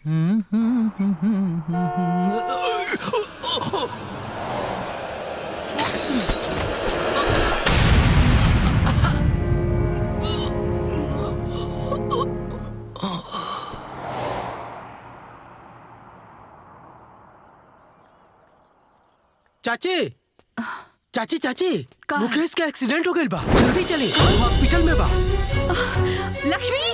चाची चाची चाची का? मुकेश का एक्सीडेंट हो गइल बा, जल्दी चली हॉस्पिटल में बा। लक्ष्मी,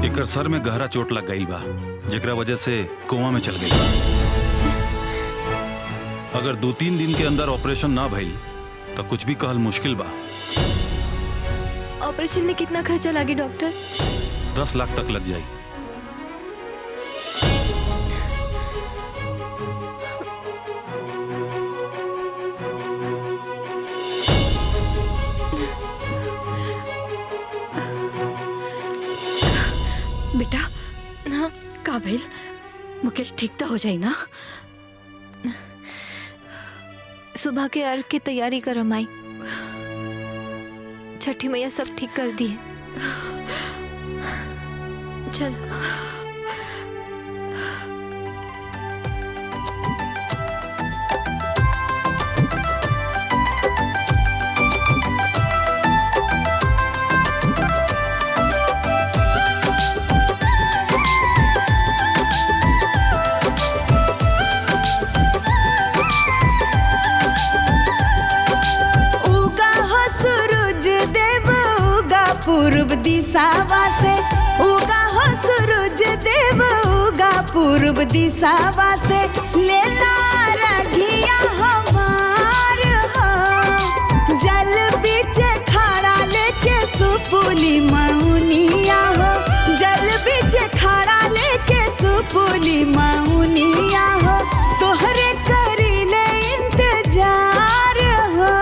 एकर सर में गहरा चोट लग गई बा, जेकरा वजह से कोमा में चल गई। अगर 2-3 दिन के अंदर ऑपरेशन ना भइल तो कुछ भी कहल मुश्किल बा। ऑपरेशन में कितना खर्चा लागे डॉक्टर? 10 लाख तक लग जाई। बेटा, हाँ, का भइल? मुकेश ठीक तो हो जाई ना? सुबह के अर्घ की तैयारी करो माई। छठी मैया सब ठीक कर दी है। चल। पूर्व दिशावा से उगा हो सूरज देव, उगा पूर्व दिशावा से लेला रघिया हमार हो। जल बीच खड़ा लेके सुपुली मौनिया हो, जल बीच खड़ा लेके सुपुली मौनिया हो। तोहरे करी ले इंतजार हो।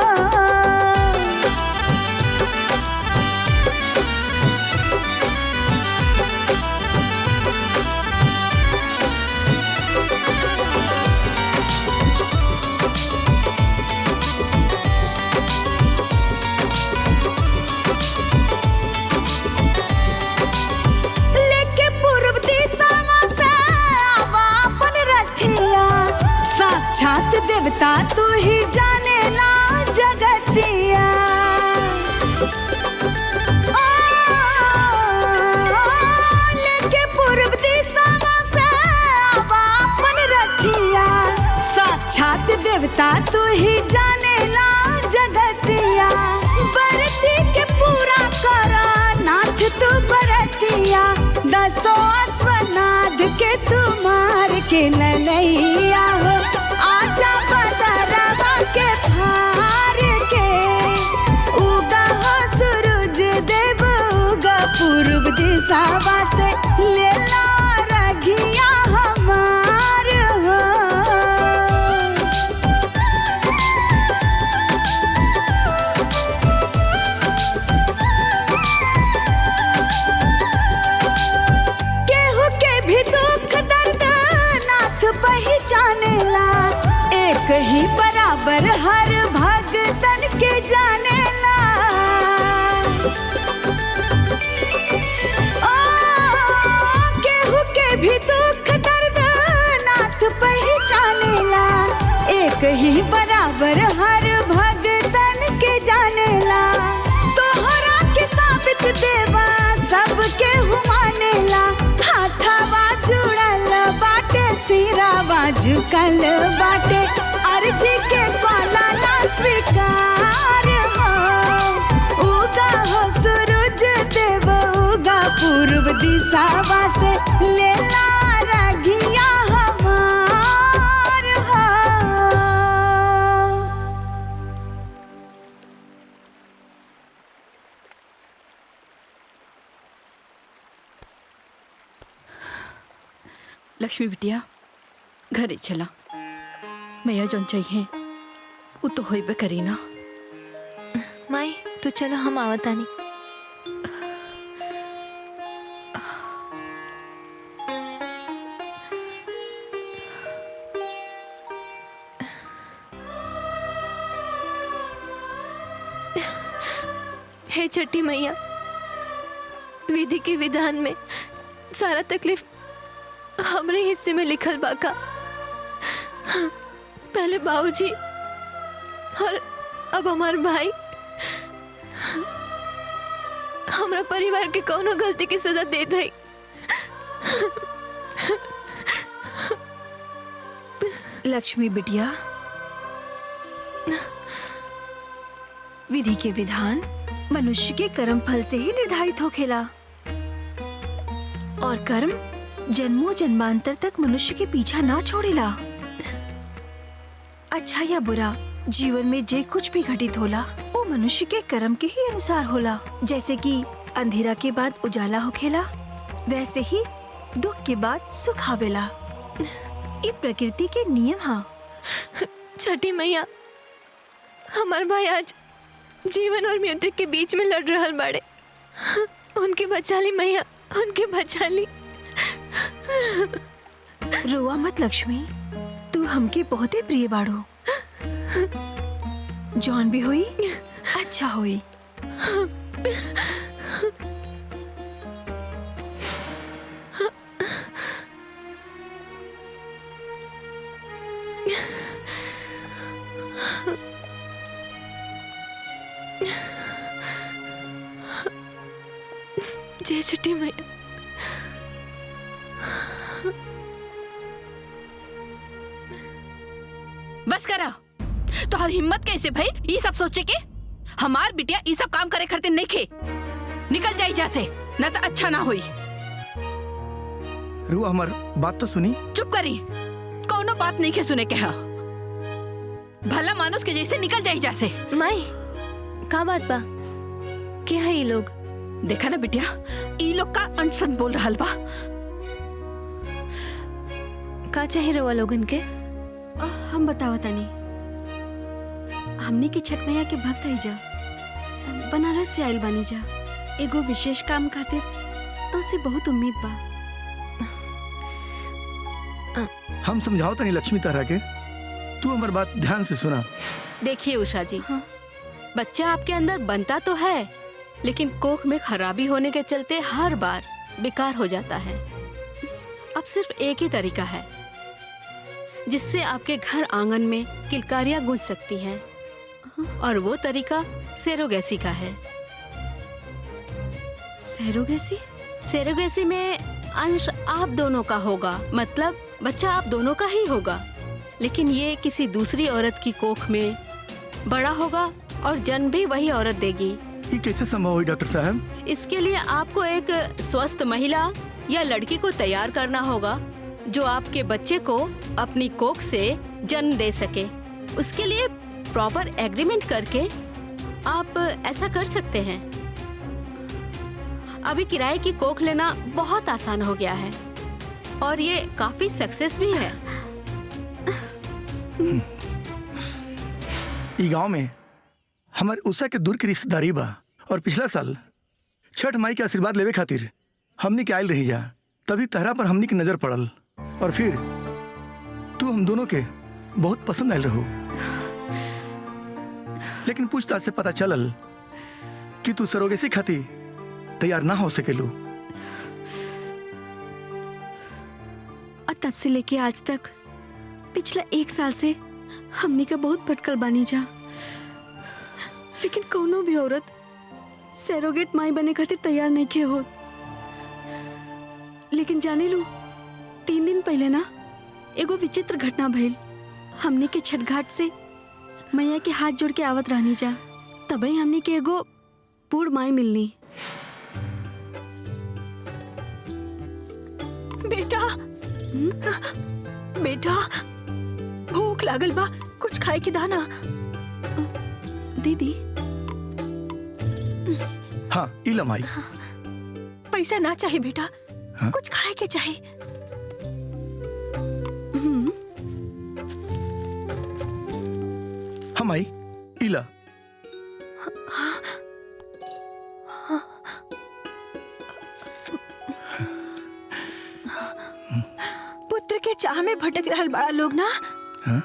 साक्षात देवता तू ही जाने ला जगतिया। लेके पूर्व दिशा से अपन रखिया। साक्षात देवता तू ही जाने ला जगतिया। बरती के पूरा करा नाथ तू बरतिया। 10 अश्वनाथ के तू मार के ललैया हो। आजा बदरवा के फार के उगा हो सूरज देव, उगा पूर्व दिशावा से लेला रघिया हमार हो। केहू के भी दुख दर्द नाथ पहचानेला। एक ही बराबर हर भगतन के जानेला। केहू के भी दुख दर्द नाथ पहचानेला। एक ही बराबर हर भगतन के जानेला। तोहरा के साबित देवा सबके हुमानेला। हाथवा जुड़ल बाटे, सिरावा झुकल बाटे। अर्जी के पाला ना स्वीकार हो। उगा हो सूरज देव, उगा पूर्व दिशावा से लेला रघिया हमार हो। लक्ष्मी बिटिया, घरे चला। मैया जौन चाहिए वो तो होइबे करी ना। माई तो चलो हम आवतानी। हे छठी मैया, विधि के विधान में सारा तकलीफ हमरे हिस्से में लिखल बाका। पहले बाबूजी और अब हमार भाई। हमरा परिवार के कौनो गलती की सजा दे दई। लक्ष्मी बिटिया, विधि के विधान मनुष्य के कर्म फल से ही निर्धारित होखेला और कर्म जन्मों जन्मांतर तक मनुष्य के पीछा ना छोड़ेला। अच्छा या बुरा जीवन में जे कुछ भी घटित होला वो मनुष्य के कर्म के ही अनुसार होला। जैसे कि अंधेरा के बाद उजाला होखेला, वैसे ही दुख के बाद सुख आवेला। ये प्रकृति के नियम हा। छठी मैया, हमार भाई आज जीवन और मृत्यु के बीच में लड़ रहल बाड़े। उनके बचा ली मैया, उनके बचा ली। रोआ मत लक्ष्मी, तू हमके बहुते प्रिय बाड़ू। जौन भी हुई अच्छा हुई। जय छठी मैया। बस करा। तो हर हिम्मत कैसे भाई ये सब सोचे के हमार बिटिया ये सब काम करे करते नहीं खे। निकल जाई जैसे, न तो अच्छा ना हुई। रू हमार बात तो सुनी। चुप करी, कोनो बात नहीं के सुने के हा। भला मानुस के जैसे निकल जाई जैसे। माई का बात बा? क्या है ये लोग? देखा ना बिटिया, ये लोग का अनसन बोल रहा बा। का चाहे रवा लोगन के? हम बतावा तानी। हमने के छठ मैया के भक्त है जा, बनारस से आइल बानी जा। एगो विशेष काम खातिर तो से बहुत उम्मीद बा। हम समझाओ तनी लक्ष्मी तरह के, तू हमार बात ध्यान से सुना। देखिए उषा जी, हाँ। बच्चा आपके अंदर बनता तो है, लेकिन कोख में खराबी होने के चलते हर बार बेकार हो जाता है। अब सिर्फ एक ही तरीका है जिससे आपके घर आंगन में किलकारियां गूंज सकती हैं, और वो तरीका सेरोगेसी का है। सेरोगेसी? सेरोगेसी में अंश आप दोनों का होगा, मतलब बच्चा आप दोनों का ही होगा, लेकिन ये किसी दूसरी औरत की कोख में बड़ा होगा और जन्म भी वही औरत देगी। ये कैसे संभव हुई डॉक्टर साहब? इसके लिए आपको एक स्वस्थ महिला या लड़की को तैयार करना होगा जो आपके बच्चे को अपनी कोख से जन्म दे सके। उसके लिए प्रॉपर एग्रीमेंट करके आप ऐसा कर सकते हैं। अभी किराए की कोख लेना बहुत आसान हो गया है और ये काफी सक्सेस भी है। ई गांव में हमारे उषा के दूर की रिश्तेदारी बा, और पिछला साल छठ माई के आशीर्वाद लेवे खातिर हमनी के आयल रही जा, तभी तहरा पर हमनी की नजर पड़ल और फिर तू हम दोनों के बहुत पसंद आयल रहो। लेकिन पूछताछ से पता चलल कि तू सरोगेसी खातिर तैयार ना हो सकेलू। और तब से लेके आज तक पिछला 1 साल से हमने का बहुत भटकल बानी जा, लेकिन कोनो भी औरत सरोगेट माई बने खातिर तैयार नहीं के हो। लेकिन जाने लू, 3 दिन पहले ना एगो विचित्र घटना भइल। हमने के छठ घाट से मैया के हाथ जोड़ के आवत रहनी जा, तभी हमने के एगो बूढ़ माई मिलनी। बेटा, बेटा भूख लागल बा, कुछ खाए के दाना। दीदी। हाँ इला माई। पैसा ना चाहिए बेटा, हाँ? कुछ खाए के चाहिए। हाँ माई इला। पुत्र के चाह में भटक रहल बड़ा लोग ना। हाँ?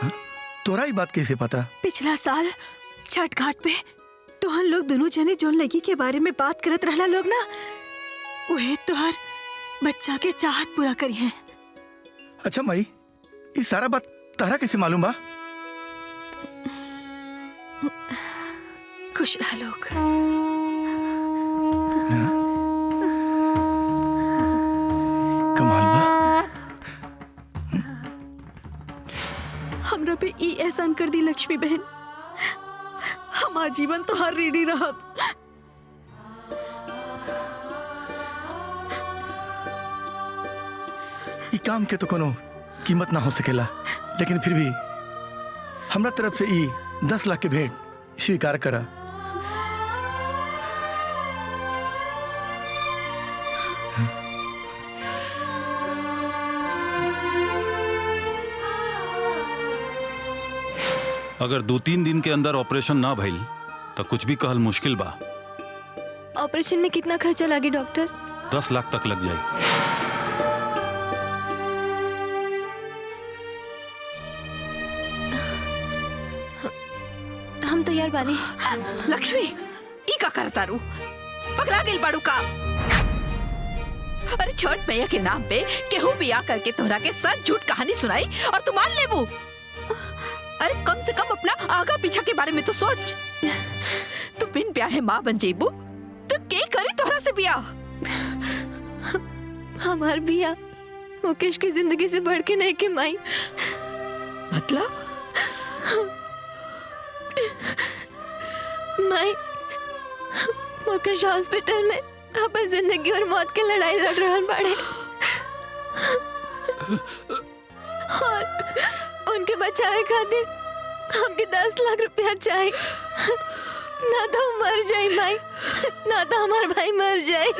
हाँ? तोरा ही बात कैसे पता? पिछला साल छठ घाट पे तोहन लोग दोनों जने जोन लगी के बारे में बात करत रहला लोग ना, वह तोहर बच्चा के चाहत पूरा करी है। अच्छा माई, ये सारा बात तारा कैसे मालूम बा? खुश रह लोग। कमाल बा। हमरा पे ई एहसान कर दी लक्ष्मी बहन, हमार जीवन तो हर ऋणी रहब। ई काम के तो कोनो कीमत ना हो सकेला, लेकिन फिर भी हमरा तरफ से ई 10 लाख के भेंट स्वीकार करा। अगर 2-3 दिन के अंदर ऑपरेशन ना भइल तो कुछ भी कहल मुश्किल बा। ऑपरेशन में कितना खर्चा लगे डॉक्टर? 10 लाख तक लग जाए। हम तैयार बानी। लक्ष्मी, ई का करता रू? पगला गेल बाड़ू का? अरे छठ मैया के नाम पे केहू भी आकर के तोहरा के सच झूठ कहानी सुनाई और तू मान लेबू? अरे कम से कम अपना आगा पीछा के बारे में तो सोच। तू बिन ब्याहे माँ बन जेबू तो के करी तोहरा से ब्याह? हमार बिया मुकेश की जिंदगी से बढ़ के नहीं के माई। मतलब? माई, मुकेश हॉस्पिटल में अपन जिंदगी और मौत के लड़ाई लड़ रहा बाड़े और उनके बचावे खातिर हमके 10 लाख रुपया चाहिए। ना तो हम मर जाए माई, ना तो हमार भाई मर जाए।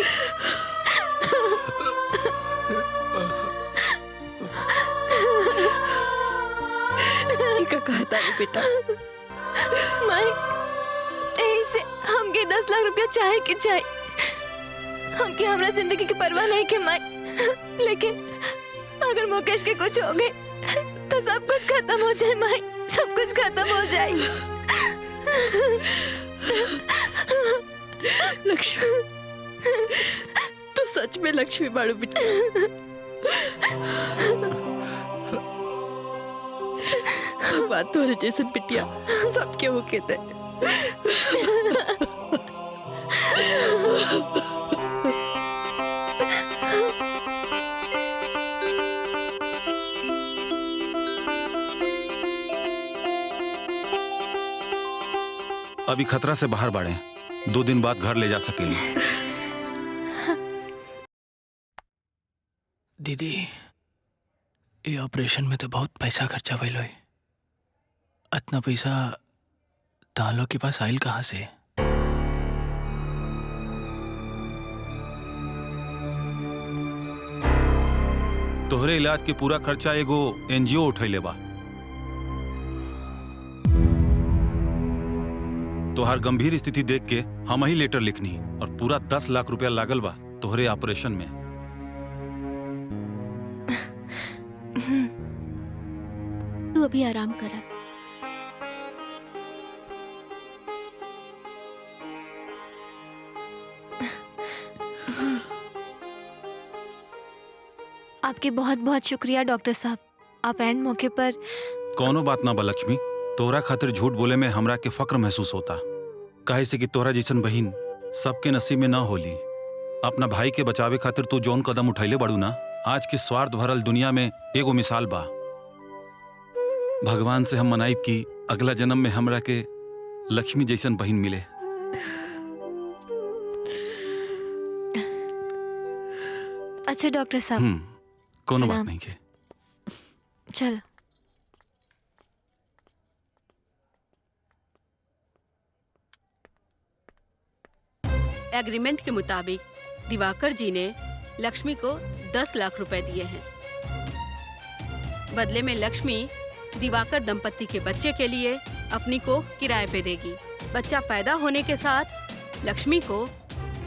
का कहता है बेटा? माई, यही से हमके 10 लाख रुपया चाहे कि चाहे। हमके हमरा जिंदगी की परवाह नहीं के माई, लेकिन अगर मुकेश के कुछ हो गए तो सब कुछ खत्म हो जाए माई, सब कुछ खत्म हो जाए। लक्ष्मी, तू सच में लक्ष्मी बाड़ू बेटा। बात तो जैसे बिटिया सबके वो कहते हैं। अभी खतरा से बाहर बाड़े, 2 दिन बाद घर ले जा सकेली। दीदी, ये ऑपरेशन में तो बहुत पैसा खर्चा भइल होई। इतना पैसा तालो के पास आइल कहाँ से? तोहरे इलाज के पूरा खर्चा एगो एनजीओ उठैले बा। तोहार गंभीर स्थिति देख के हम ही लेटर लिखनी और पूरा 10 लाख रुपया लागल बा तोहरे ऑपरेशन में। तू अभी आराम कर। आपके बहुत बहुत शुक्रिया डॉक्टर साहब, आप एंड मौके पर। कौनो बात ना बा लक्ष्मी, तोहरा खातिर झूठ बोले में हमरा के फक्र महसूस होता। काहे से कि तोहरा जैसन बहिन सबके नसीब में ना होली। अपना भाई के बचावे खातिर तू जौन कदम उठैले बड़ू ना, आज की स्वार्थ भरल दुनिया में एगो मिसाल बा। भगवान से हम मनाइब कि अगला जन्म में हमरा के लक्ष्मी जैसन बहिन मिले। अच्छा डॉक्टर साहब, कोनो बात नहीं के। चलो। एग्रीमेंट के मुताबिक दिवाकर जी ने लक्ष्मी को 10 लाख रुपए दिए हैं। बदले में लक्ष्मी दिवाकर दंपत्ति के बच्चे के लिए अपनी को किराए पे देगी। बच्चा पैदा होने के साथ लक्ष्मी को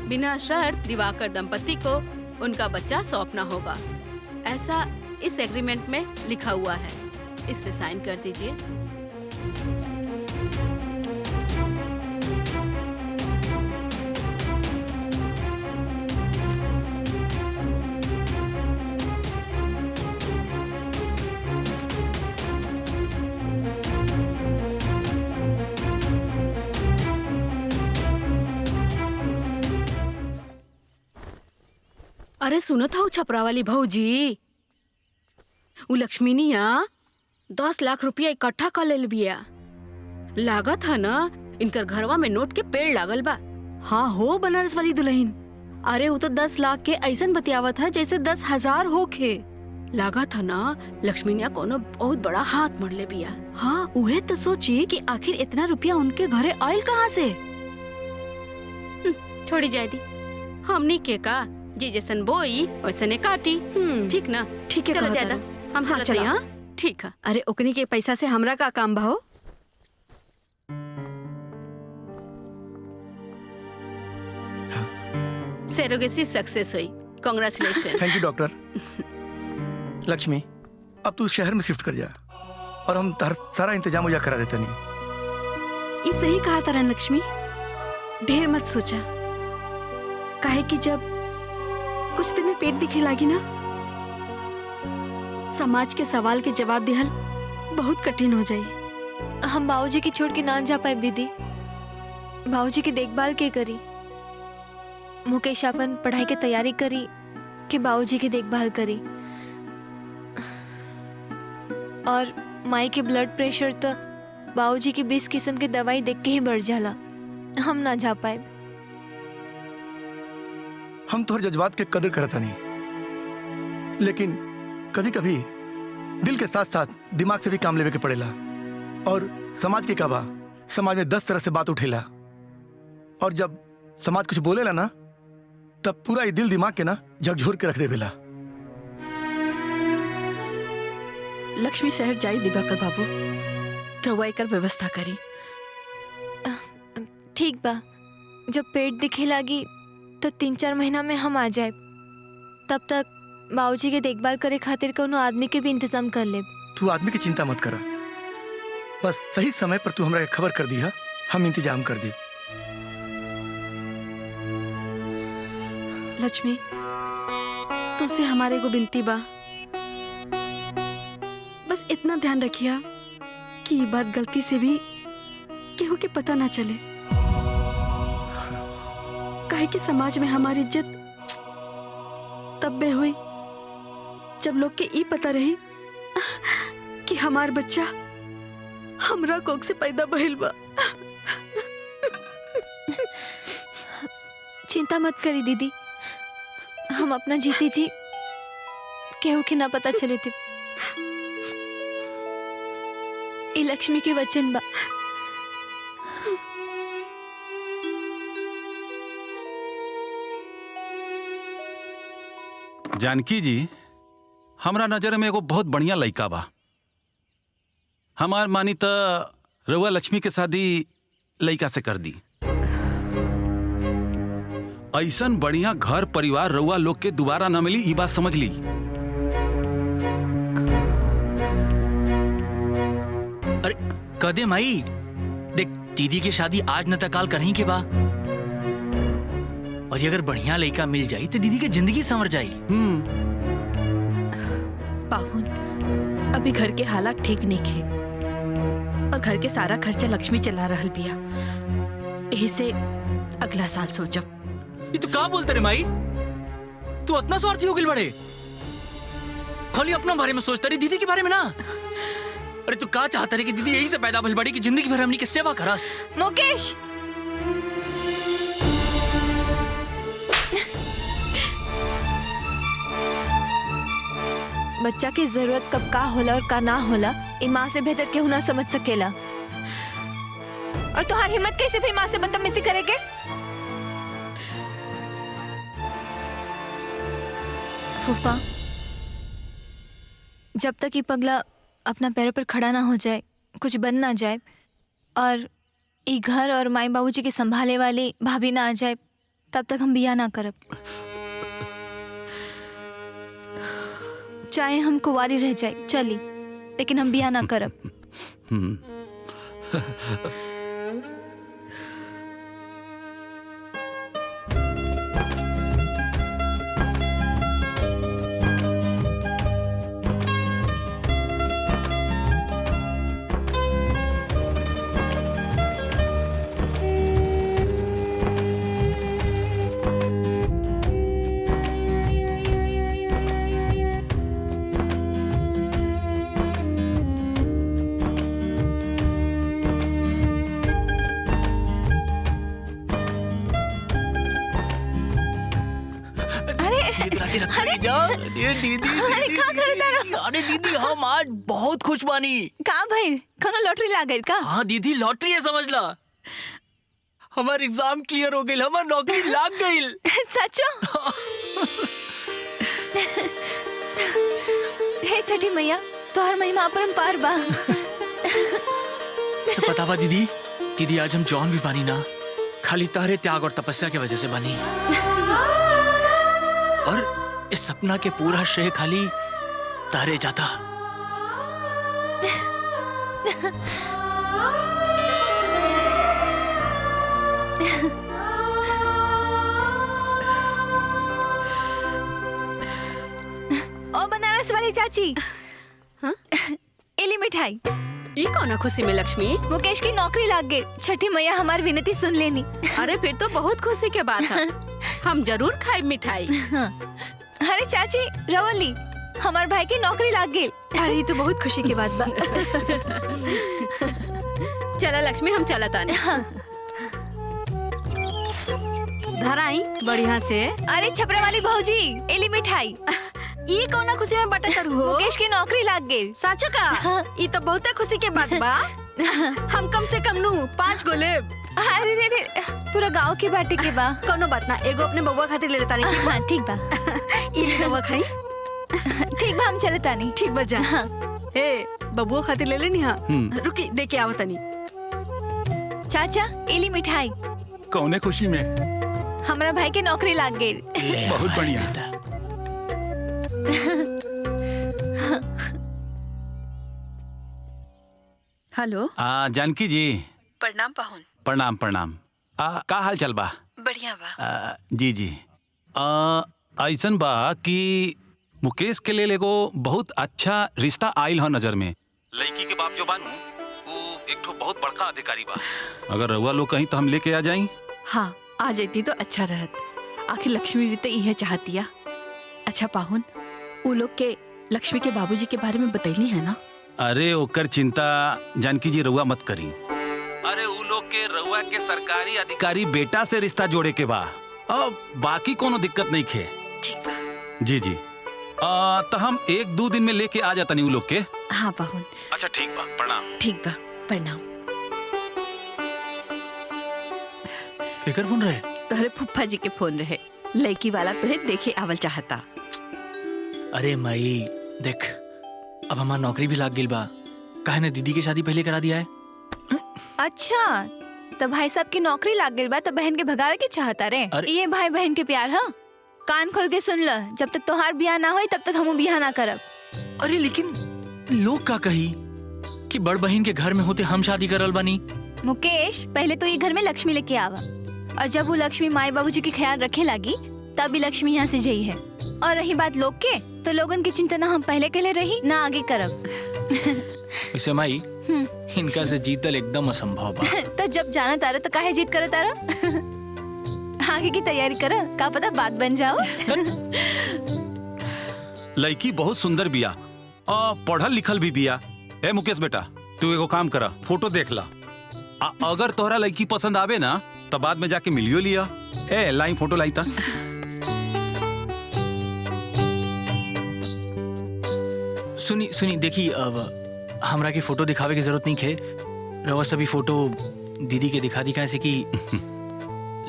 बिना शर्त दिवाकर दंपत्ति को उनका बच्चा सौंपना होगा। ऐसा इस एग्रीमेंट में लिखा हुआ है। इस पे साइन कर दीजिए। अरे सुनो था छपरा वाली भौजी, उ लक्ष्मीनिया 10 लाख रुपया इकट्ठा कर ले बिया। लागत है ना इनकर घरवा में नोट के पेड़ लागल बा। हाँ हो बनारस वाली दुल्हन, अरे वो तो 10 लाख के ऐसन बतियावत है जैसे 10,000 होखे। लागत है ना लक्ष्मीनिया कोनो बहुत बड़ा हाथ मर ले बिया। हाँ उहे तो सोची कि आखिर इतना रुपया उनके घरे आयल कहाँ से। छोड़ी जाए दी, हमनी के का जे जैसन बोई वैसने काटी। ठीक ना? ठीक है, चला कहत जादा, हरु। हम हाँ, चलते चला। हैं। हाँ ठीक है। अरे ओकनी के पैसा से हमरा का काम बा हो। सेरोगेसी सक्सेस हुई, congratulation. Thank you doctor. Lakshmi, अब तू शहर में शिफ्ट कर जा और हम सारा इंतजाम मुझे करा देते नहीं। ये सही कहा तारा लक्ष्मी, ढेर मत सोचा, काहे कि जब कुछ दिन में पेट दिखे लागी ना, समाज के सवाल के जवाब दिहल बहुत कठिन हो जाई। हम बाबूजी की छोड़ के ना जा पाए दीदी। बाबूजी की देखभाल के करी? मुकेश अपन पढ़ाई के तैयारी करी कि बाबूजी की देखभाल करी? और माई के ब्लड प्रेशर तो बाबूजी की 20 किस्म के दवाई देख के ही बढ़ जाला। हम ना जा पाए। हम तोहर जज्बात के कदर करता नहीं, लेकिन कभी कभी दिल के साथ साथ दिमाग से भी काम लेवे के पड़ेला। और समाज के काबा, समाज में 10 तरह से बात उठेला, और जब समाज कुछ बोलेला ना तब पूरा ये दिल दिमाग के ना झकझोर के रख देवेला। लक्ष्मी शहर जाई दिवाकर बाबू, रउआ एकर व्यवस्था करी। ठीक बा, जब पेट दिखे लागी तो 3-4 महीना में हम आ जाए। तब तक बाबूजी के देखभाल करे खातिर कोनो आदमी के भी इंतजाम कर ले। तू आदमी की चिंता मत करा, बस सही समय पर तू हमरा के खबर कर दिया, हम इंतजाम कर दी। लक्ष्मी, तुझसे हमारे को बिनती बा, बस इतना ध्यान रखिया कि ये बात गलती से भी केहू के पता ना चले, काहे कि समाज में हमारी इज्जत तब बे हुई जब लोग के ई पता रही कि हमार बच्चा हमरा कोख से पैदा भइल बा। चिंता मत करी दीदी, हम अपना जीती जी केहू के ना पता चले थे। ई लक्ष्मी के वचन बा। जानकी जी, हमरा नजर में एगो बहुत बढ़िया लड़का बा। हमार मानी त रउआ लक्ष्मी के शादी लड़का से कर दी। ऐसन बढ़िया घर परिवार रउआ लोग के दोबारा न मिली, ई बात समझ ली। अरे कदे माई, देख दीदी की शादी आज न त काल करही के बा, और ये अगर बढ़िया लड़का मिल जाई तो दीदी की जिंदगी संवर जाई। पाहुन, अभी घर के हालात ठीक नहीं खे, और घर के सारा खर्चा लक्ष्मी चला रहल बिया। यही से अगला साल सोचब। ये तू का बोलते रे माई? तू इतना स्वार्थी हो गई बड़े, खाली अपना बारे में सोचता रही, दीदी के बारे में ना। अरे तू का चाहता रे कि दीदी यही से पैदा भइल बड़ी कि जिंदगी भर हमनी के सेवा करस? मुकेश, बच्चा की जरूरत कब का होला और का ना होला, ई माँ से बेहतर केहू ना समझ सकेला। और तुम्हारी हिम्मत कैसे भी माँ से बदतमीजी करे के? फूफा, जब तक ये पगला अपना पैरों पर खड़ा ना हो जाए, कुछ बन ना जाए, और ये घर और माई बाबूजी के संभाले वाली भाभी ना आ जाए, तब तक हम बिया ना करब। चाहे हम कुंवारी रह जाए चली, लेकिन हम बिया ना करब। के रखा है जा। अरे दीदी अरे का करता रहो? अरे दीदी हम आज बहुत खुश बानी। का भाई कोनो लॉटरी लागल का? हाँ दीदी लॉटरी है समझ ला। हमार एग्जाम क्लियर हो गई, हमार नौकरी लाग गई। सचो? हे छठी मैया तोहर महिमा अपरंपार बा। सब पता बा दीदी, दीदी आज हम जौन भी बानी ना खाली तारे त्याग और तपस्या की वजह से बनी। और इस सपना के पूरा श्रेय खाली तारे जाता। ओ बनारस वाली चाची, हाँ? एली मिठाई। ये कौन खुशी में लक्ष्मी? मुकेश की नौकरी लाग गई। छठी मैया हमारी विनती सुन लेनी। अरे फिर तो बहुत खुशी के बात है। हम जरूर खाए मिठाई। अरे चाची रवली, हमार भाई की नौकरी लाग गई। अरे तो बहुत खुशी की बात बा। चला लक्ष्मी हम चला ताने। धराई बढ़िया से। अरे छपरे वाली भौजी, एली मिठाई। ये कौना खुशी में बटा करू हो? मुकेश की नौकरी लाग गई। साचो का? ये तो बहुत खुशी के बात बा। हम कम से कम नु 5 गो लेब। अरे रे रे, पूरा गांव की बाटी के बा। कोनो बात ना, एगो अपने बउवा खातिर ले लेता नहीं। हाँ ठीक बा। ई ले बउवा खाई। ठीक बा हम चले तानी। ठीक बा जा। ए बबुआ खातिर ले लेनी। हाँ रुकी दे के आवत नहीं। चाचा एली मिठाई। कौने खुशी में? हमारा भाई की नौकरी लाग गई। बहुत बढ़िया। हेलो जानकी जी। प्रणाम पाहुन। प्रणाम प्रणाम। का हाल चल बा? बढ़िया बा। जी जी। ऐसन बा कि मुकेश के लिए एगो बहुत अच्छा रिश्ता आइल है नजर में। लड़की के बाप जो बानू वो एक ठो बहुत बड़का अधिकारी बा। अगर रउआ लोग कहीं तो हम लेके आ जाई। हाँ आ जाती तो अच्छा रहत। आखिर लक्ष्मी भी तो यह चाहतिया। अच्छा पाहुन, वो लोग के लक्ष्मी के बाबूजी के बारे में बतैली है ना? अरे ओकर चिंता जानकी जी रउआ मत करी। अरे वो लोग के रउआ के सरकारी अधिकारी बेटा से रिश्ता जोड़े के बा। बाकी कोनो दिक्कत नहीं खे। ठीक बा। जी जी। तो हम 1-2 दिन में लेके आ जाता नहीं वो लोग के। हाँ पाहुन। अच्छा ठीक बा, प्रणाम। ठीक बा, प्रणाम। फिकर फोन रहे? तोहरे फुफ्फा जी के फोन रहे। लड़की वाला तुहे देखे आवल चाहता। अरे माई देख, अब हमार नौकरी भी लाग गई बा। काहे ने दीदी की शादी पहले करा दिया है। अच्छा तो भाई साहब की नौकरी लाग गई बा तो बहन के भगावे के चाहता रे। ये भाई बहन के प्यार। हाँ कान खोल के सुन ल, जब तक तोहार बियाह ना होई तब तक हम बियाह ना करब। अरे लेकिन लोग का कही कि बड़ बहन के घर में होते हम शादी करल बानी। मुकेश पहले तो ये घर में लक्ष्मी लेके आवा, और जब वो लक्ष्मी माए बाबूजी के ख्याल रखे लगी तब भी लक्ष्मी यहाँ से जाई है। और रही बात लोग के, तो लोगन की चिंता ना हम पहले के लिए रही ना आगे करब। वैसे माई इनका से जीतल एकदम असंभव बा। तो जब जाना तारा तो काहे जीत करो तारा। आगे की तैयारी करो, का पता बात बन जाओ। लड़की बहुत सुंदर बिया और पढ़ल लिखल भी बिया। ए मुकेश बेटा, तू एगो काम करा, फोटो देख ला। अगर तोहरा लड़की पसंद आवे ना तो बाद में जाके मिलियो लिया। ए लाई फोटो लाई ता। सुनी सुनी देखी, अब हमरा के फोटो दिखावे की जरूरत नहीं खे। रवा सभी फोटो दीदी के दिखा दी, कैसे कि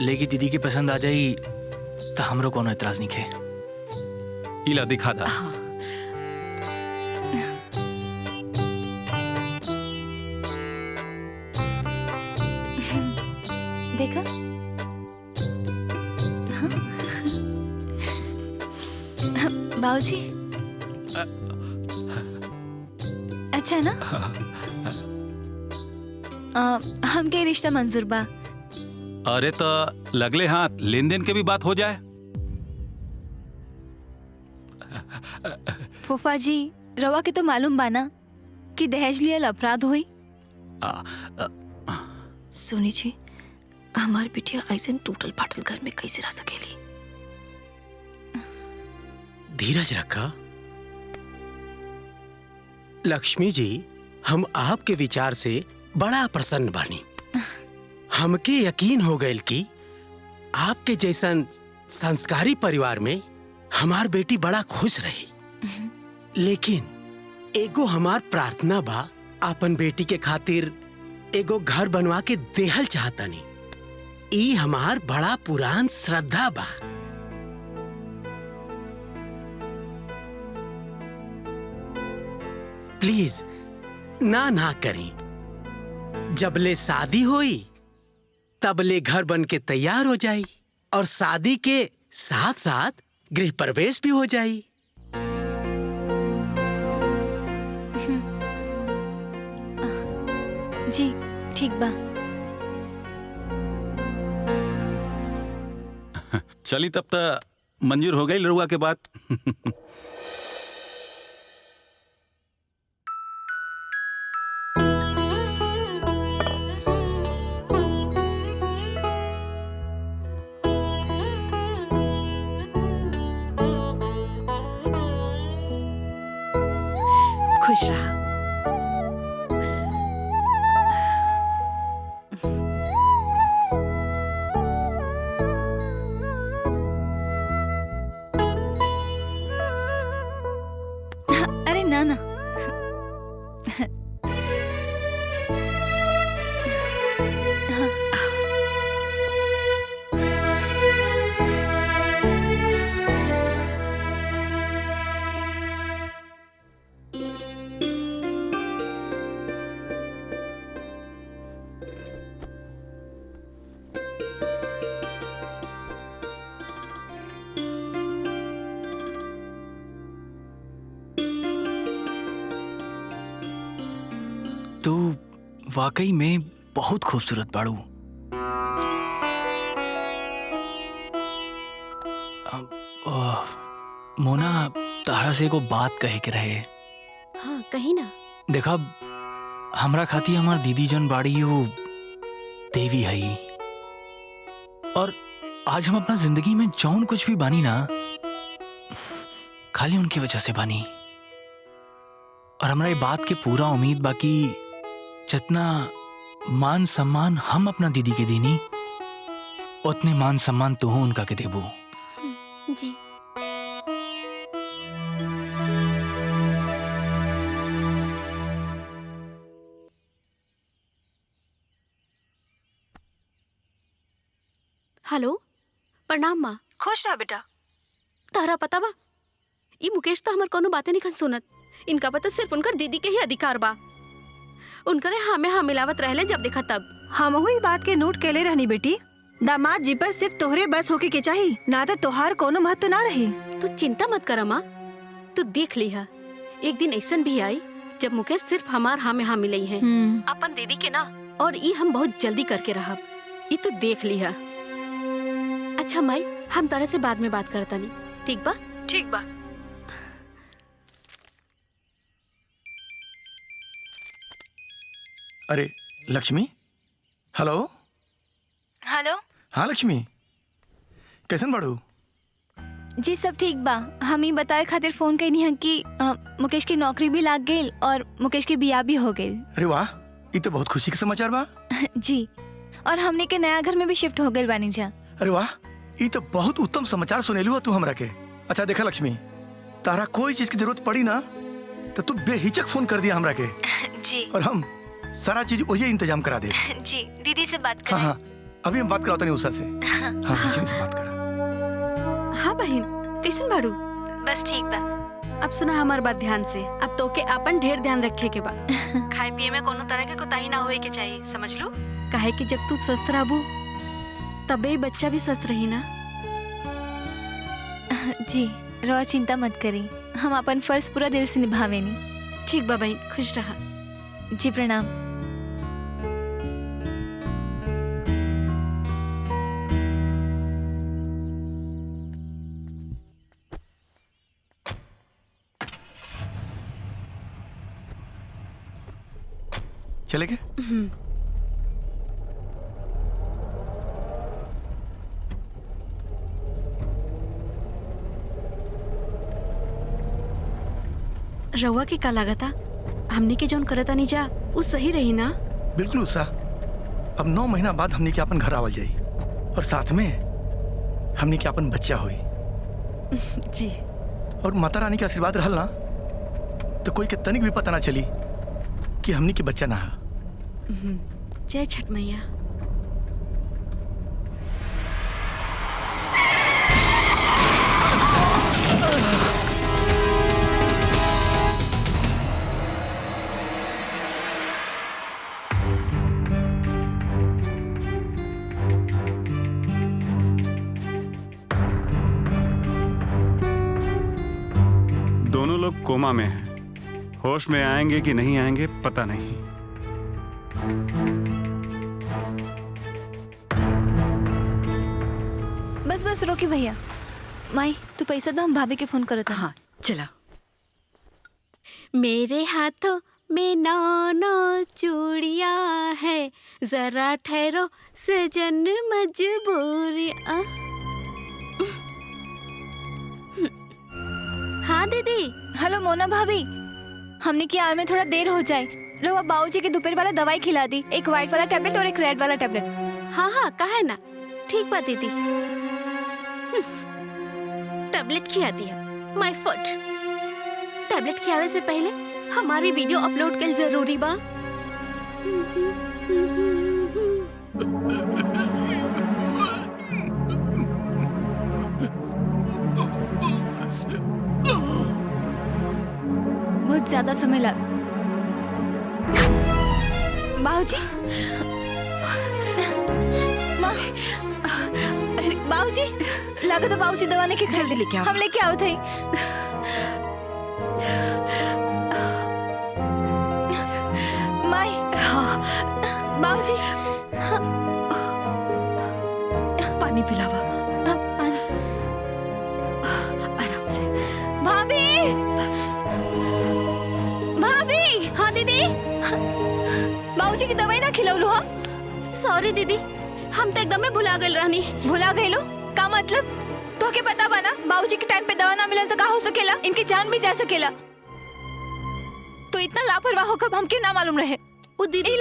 लेकिन दीदी के पसंद आ जाई तो हमरो कोनो एतराज नहीं खे। इला दिखा दा। देखा बाबूजी अच्छा ना। हमके रिश्ता मंजूर बा। अरे तो लगले हाथ लेन देन के भी बात हो जाए। फूफा जी रवा के तो मालूम बा ना कि दहेज लियल अपराध हुई। सोनी जी, हमार बिटिया ऐसे टूटल फाटल घर में कैसे रह सकेली? धीरज रखा लक्ष्मी जी, हम आपके विचार से बड़ा प्रसन्न बानी। हमके यकीन हो गयल कि आपके जैसन संस्कारी परिवार में हमार बेटी बड़ा खुश रही। लेकिन एगो हमार प्रार्थना बा, अपन बेटी के खातिर एगो घर बनवा के देहल चाहतानी। ई हमार बड़ा पुरान श्रद्धा बा। प्लीज ना करी। जबले शादी होई तबले घर बन के तैयार हो जाई और शादी के साथ साथ गृह प्रवेश भी हो जाई। जी ठीक बा। चली तब तक मंजूर हो गई लड़ुआ के बात। खुश रहा। अरे ना ना। तू वाकई में बहुत खूबसूरत बाड़ू। मोना, तारा से एगो बात कहे के रहे। हाँ कहीं ना। देखा, हमरा खाती हमार दीदी जन बाड़ी वो देवी हई, और आज हम अपना जिंदगी में जौन कुछ भी बानी ना, खाली उनकी वजह से बानी। और हमरा ये बात के पूरा उम्मीद बाकी जितना मान सम्मान हम अपना दीदी के देनी, उतने मान सम्मान तू उनका के देबू। जी। हेलो, प्रणाम माँ। खुश रहा बेटा। तारा पता बा, ये मुकेश तो हमार कोनो बातें नहीं सुनत। इनका पता सिर्फ उनकर दीदी के ही अधिकार बा। उनकरे हाँ में हाँ मिलावत रहले जब देखा तब। हम हुई बात के नोट केले रहनी बेटी। दामाद जी पर सिर्फ तोहरे बस होके के चाहिए, ना तो तोहार कोनो महत्व ना रही। तू चिंता मत कर माँ, तू देख लिहा, एक दिन ऐसन भी आई जब मुकेश सिर्फ हमार हाँ में हाँ मिलई है, अपन दीदी के ना। और ये हम बहुत जल्दी करके रहब, ये तू देख लिहा। अच्छा माई, हम तारा से बाद में बात करता नहीं, ठीक बा? ठीक बा। अरे लक्ष्मी, हेलो। हेलो। हाँ लक्ष्मी, कैसन बाड़ू? जी सब ठीक बा। हम ही बताए खातिर फोन कईनी हन कि मुकेश की नौकरी भी लाग गई और मुकेश की बियाह भी हो गई। अरे वाह, ये तो बहुत खुशी के समाचार बा। जी, और हमने के नया घर में भी शिफ्ट हो गए बानी जा। अरे वाह, ये तो बहुत उत्तम समाचार सुनेलू तू हमरा के। अच्छा देखा लक्ष्मी, तारा कोई चीज की जरूरत पड़ी ना तो तू बेहिचक फोन कर दिया हमरा के। जी। और हम सारा चीज ओजे इंतजाम करा दे। जी, दीदी से बात करें। हाँ, अभी हम बात कराते नहीं उषा से। हाँ, लक्ष्मी से बात कर। हाँ बहन, कैसन बाड़ू? बस ठीक बा। अब सुना हमार बात ध्यान से। अब तो के अपन ढेर ध्यान रखे के बा। खाए पिए में कोनो तरह के कोताही ना होए के चाहिए, समझ लो। काहे कि जब तू स्वस्थ रहबू तबे बच्चा भी स्वस्थ रही ना। जी, रवा चिंता मत करी, हम अपन फर्ज पूरा दिल से निभावेनी। ठीक बा बहन, खुश रहा। जी प्रणाम। चले गए? रवा के का लागता? हमने के जौन करता नहीं जा वो सही रही ना? बिल्कुल उषा, अब 9 महीना बाद हमने के अपन घर आवल जाई और साथ में हमने के अपन बच्चा हुई। जी। और माता रानी के आशीर्वाद रहल ना तो कोई के तनिक भी पता ना चली कि हमनी के बच्चा ना है। जय छठ मैया। दोनों लोग कोमा में हैं। होश में आएंगे कि नहीं आएंगे पता नहीं। बस बस रोकी भैया। माई तू पैसा दो, हम भाभी के फोन करो। हाँ चला। मेरे हाथों में 9 चूड़ियां है, जरा ठहरो सजन मजबूरियां। हाँ दीदी। हेलो मोना भाभी, हमने की आए में थोड़ा देर हो जाए। रहुआ बाबूजी के दोपहर वाला दवाई खिला दी, एक व्हाइट वाला टैबलेट और एक रेड वाला टैबलेट। हाँ हाँ कहा ना, ठीक बात दीदी। टैबलेट खिला दिया। माय फुट। टैबलेट खिलावे से पहले हमारी वीडियो अपलोड कर जरूरी बा। बहुत ज्यादा समय लग। बाबूजी, बाबूजी लगा तो बाबूजी दवा लेके जल्दी लेके आओ। हम लेके आओ थे। माई बाबूजी पानी पिलावा। आराम से। भाभी, भाभी। हाँ दीदी। बाबूजी की दवाई ना खिलौलू। हाँ सॉरी दीदी, हम तो एकदम भुला गए रहनी। भुला गए लो का मतलब? तो के पता बना बाबूजी के टाइम पे दवा ना मिलल तो का हो सकेला? इनकी जान भी जा सकेला। तो इतना लापरवाह होकर हम क्यों ना मालूम रहे? वो दीदी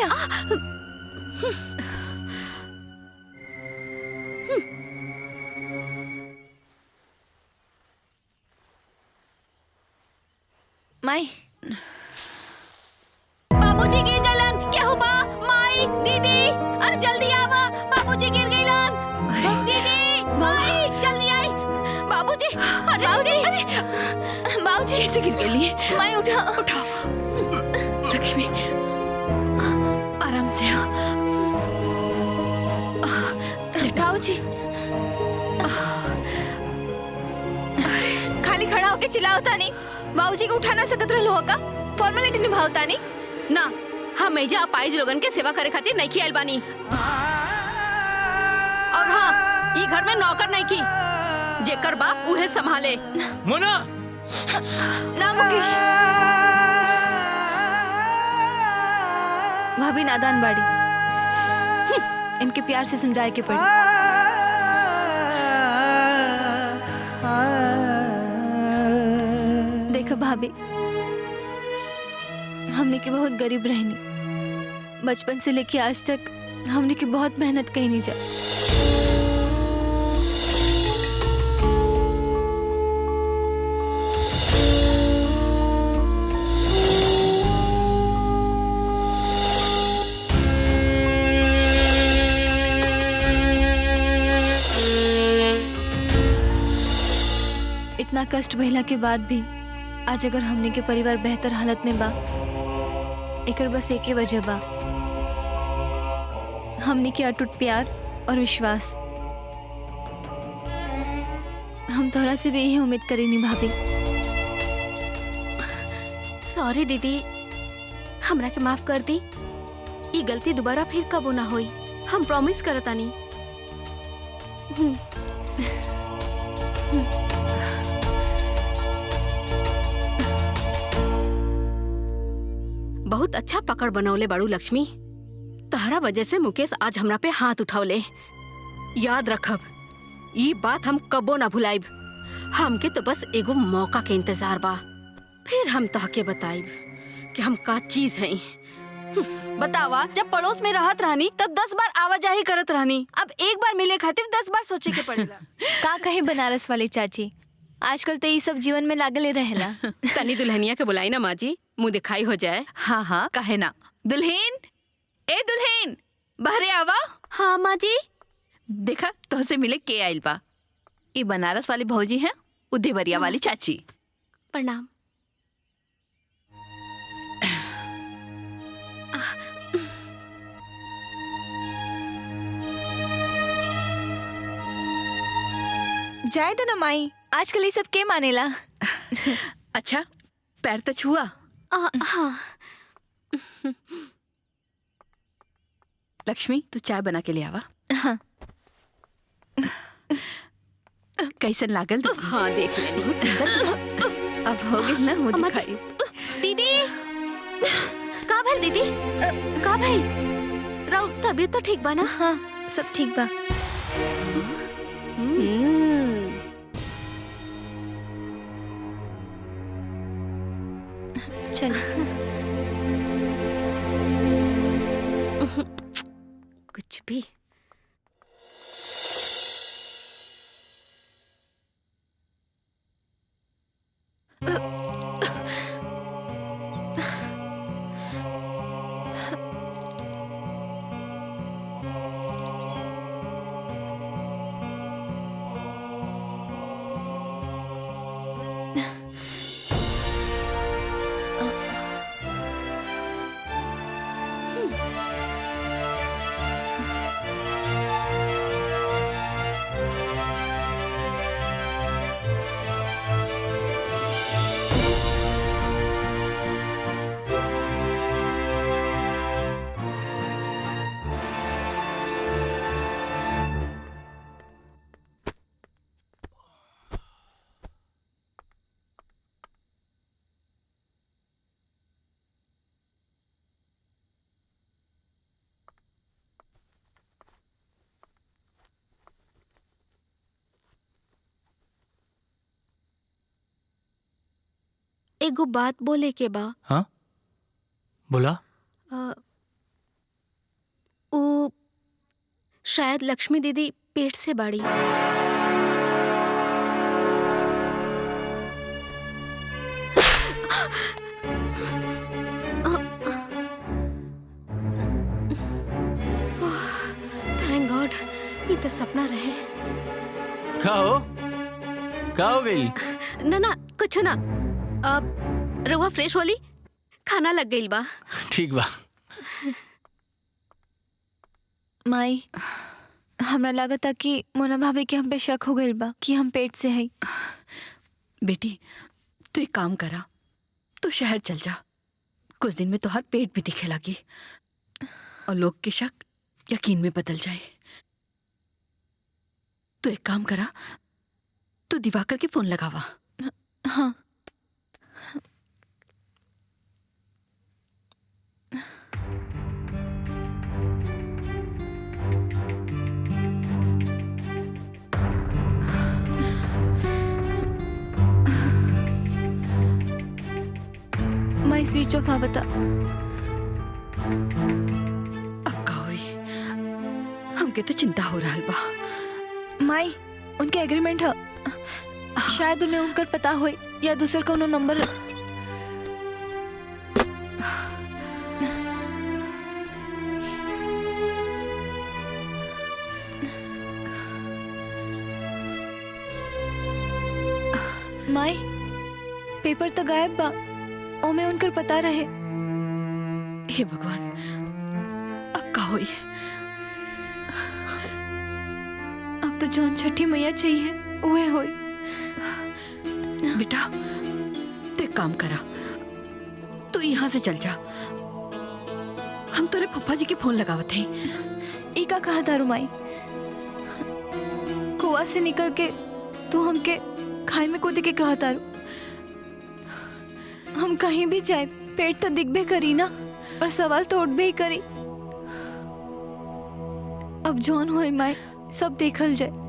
माई बाबूजी गिर गइलन। क्या हुआ? माई दीदी अरे जल्दी आवा, बाबूजी गिर गइलन। दीदी माई जल्दी आई। बाबूजी अरे बाबूजी, बाबूजी कैसे गिर गई? माई उठा उठाओ लक्ष्मी, आराम से। बाबूजी खाली खड़ा होके चिल्लाओता नहीं? बाबूजी को उठा ना सकत रहलो हो का? फॉर्मेलिटी निभावता नहीं ना। हम एजा अपाइज लोगन के सेवा करे खातिर नहीं आइल बानी। और हाँ, ये घर में नौकर नहीं की, जेकर बाप उहे संभाले। मोना ना मुकेश। भाभी नादान बाड़ी, इनके प्यार से समझाए के पड़ी। देखो भाभी, हमने की बहुत गरीब रहनी। बचपन से लेके आज तक हमने की बहुत मेहनत कही नहीं जा। इतना कष्ट भइला के बाद भी आज अगर हमने के परिवार बेहतर हालत में बा, एकर बस एक ही वजह बा, हमने के अटूट प्यार और विश्वास। हम तोहरा से भी यही उम्मीद करेनी भाभी। सॉरी दीदी, हमरा के माफ कर दी। ये गलती दोबारा फिर कबो ना होई, हम प्रॉमिस करतानी। बहुत अच्छा पकड़ बनौले बाड़ू लक्ष्मी। तहरा वजह से मुकेश आज हमरा पे हाथ उठावले। याद रखब, ये बात हम कबो ना भुलाइब। हमके तो बस एगो मौका के इंतजार बा, फिर हम तहके बताइब कि हम का चीज है। बतावा, जब पड़ोस में रहत रहनी तब 10 बार आवाजाही करत रहनी, अब एक बार मिले खातिर 10 बार सोचे के पड़ेला। का कहे बनारस वाली चाची, आजकल तो ये सब जीवन में लागले रहेला। तनी दुल्हनिया के बुलाई ना माँ जी, मुँह दिखाई हो जाए। हाँ हाँ कहे ना। दुल्हन, ए दुल्हन, बहरे आवा। हाँ माँ जी। देखा तो से मिले के आइल बा। ये बनारस वाली भौजी हैं, उदेवरिया वाली चाची। प्रणाम। जाए दो ना माई, आजकल ये सब के मानेला। अच्छा पैर तो छुआ। हाँ। लक्ष्मी तू चाय बना के ले आवा। हाँ। कैसन लागल? हाँ देख ले। बहुत सुंदर। अब हो गई ना मुझे अम्मा दिखाई। दीदी, का भइल दीदी? का भइल? राउ तबीयत तो ठीक बा ना? हाँ सब ठीक बा। चल कुछ भी। एगो बात बोले के बा। हाँ बोला। वो शायद लक्ष्मी दीदी पेट से बाड़ी। थैंक गॉड, ये तो सपना रहे। का हो गई? ना कुछ ना। अब रउआ फ्रेश होली, खाना लग गई बा। ठीक बा। माई हमरा लागता कि मोना भाभी के हम पे शक हो गइल बा कि हम पेट से हई। बेटी तू एक काम करा, तू शहर चल जा। कुछ दिन में तो हर पेट भी दिखे लगी और लोग के शक यकीन में बदल जाए। तू एक काम करा, तू दिवाकर के फोन लगावा। हाँ माई स्विच ऑफ आवता। अब का होई? हमके तो चिंता हो रहा बा। माई उनके एग्रीमेंट है, शायद उन्हें उनकर पता होई या दूसर कोनो नंबर। माई पेपर तो गायब बा, ओमे उनकर पता रहे। हे भगवान, अब का होई? अब तो जौन छठी मैया चाहिए वह होई। बेटा तू एक काम करा, तू यहाँ से चल जा। हम तेरे पप्पा जी के फोन लगावत हैं। ई का कहा दारू माई? कुआ से निकल के तू हमके खाई में कूद के कहा तारू। हम कहीं भी जाए पेट तो दिखबे करी ना, और सवाल तो उठबे ही करी। अब जौन होए माई सब देखल जाए।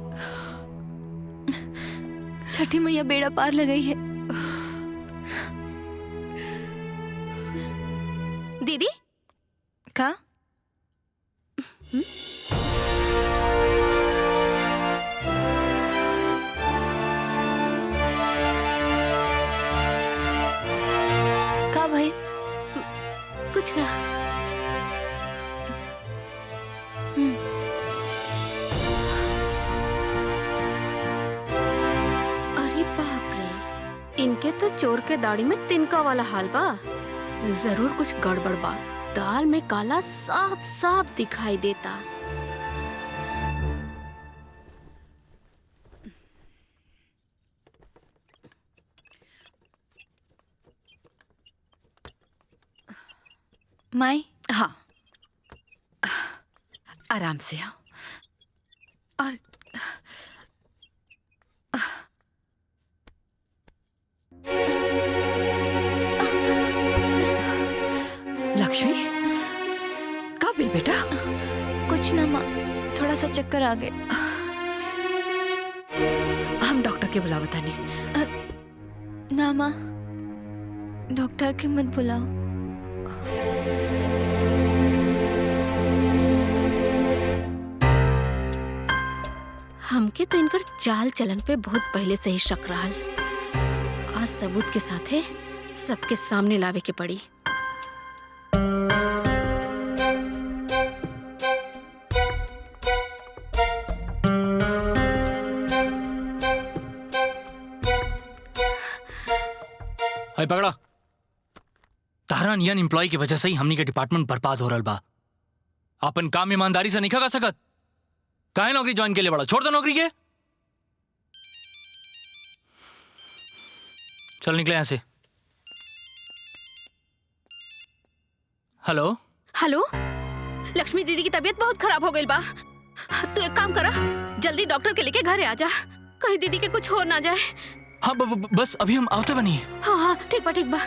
छठी मैया बेड़ा पार लगाई है। दीदी का चोर के दाढ़ी में तिनका वाला हाल बा। जरूर कुछ गड़बड़ बा। दाल में काला साफ साफ दिखाई देता। माई, हाँ, आराम से आओ। और लक्ष्मी, कब बिल बेटा? कुछ ना माँ, थोड़ा सा चक्कर आ गए। हम डॉक्टर के बुलावता नहीं। ना माँ, डॉक्टर के मत बुलाओ। हमके तो इनकर चाल चलन पे बहुत पहले से ही शक रहल। आज सबूत के साथे सबके सामने लावे के पड़ी। हाय पकड़ा। तारा नियन एम्प्लॉय की वजह से ही हमनी के डिपार्टमेंट बर्बाद हो रहा बा। अपन काम ईमानदारी से नहीं कर सकत। काहे नौकरी ज्वाइन के लिए बड़ा? छोड़ दो नौकरी के। चल निकले यहां से। हेलो हेलो, लक्ष्मी दीदी की तबीयत बहुत खराब हो गई बा। तू एक काम करा, जल्दी डॉक्टर के लेके घरे आ जा, कहीं दीदी के कुछ हो ना जाए। हाँ बस अभी हम आवते बनी। हाँ हाँ ठीक बा ठीक बा।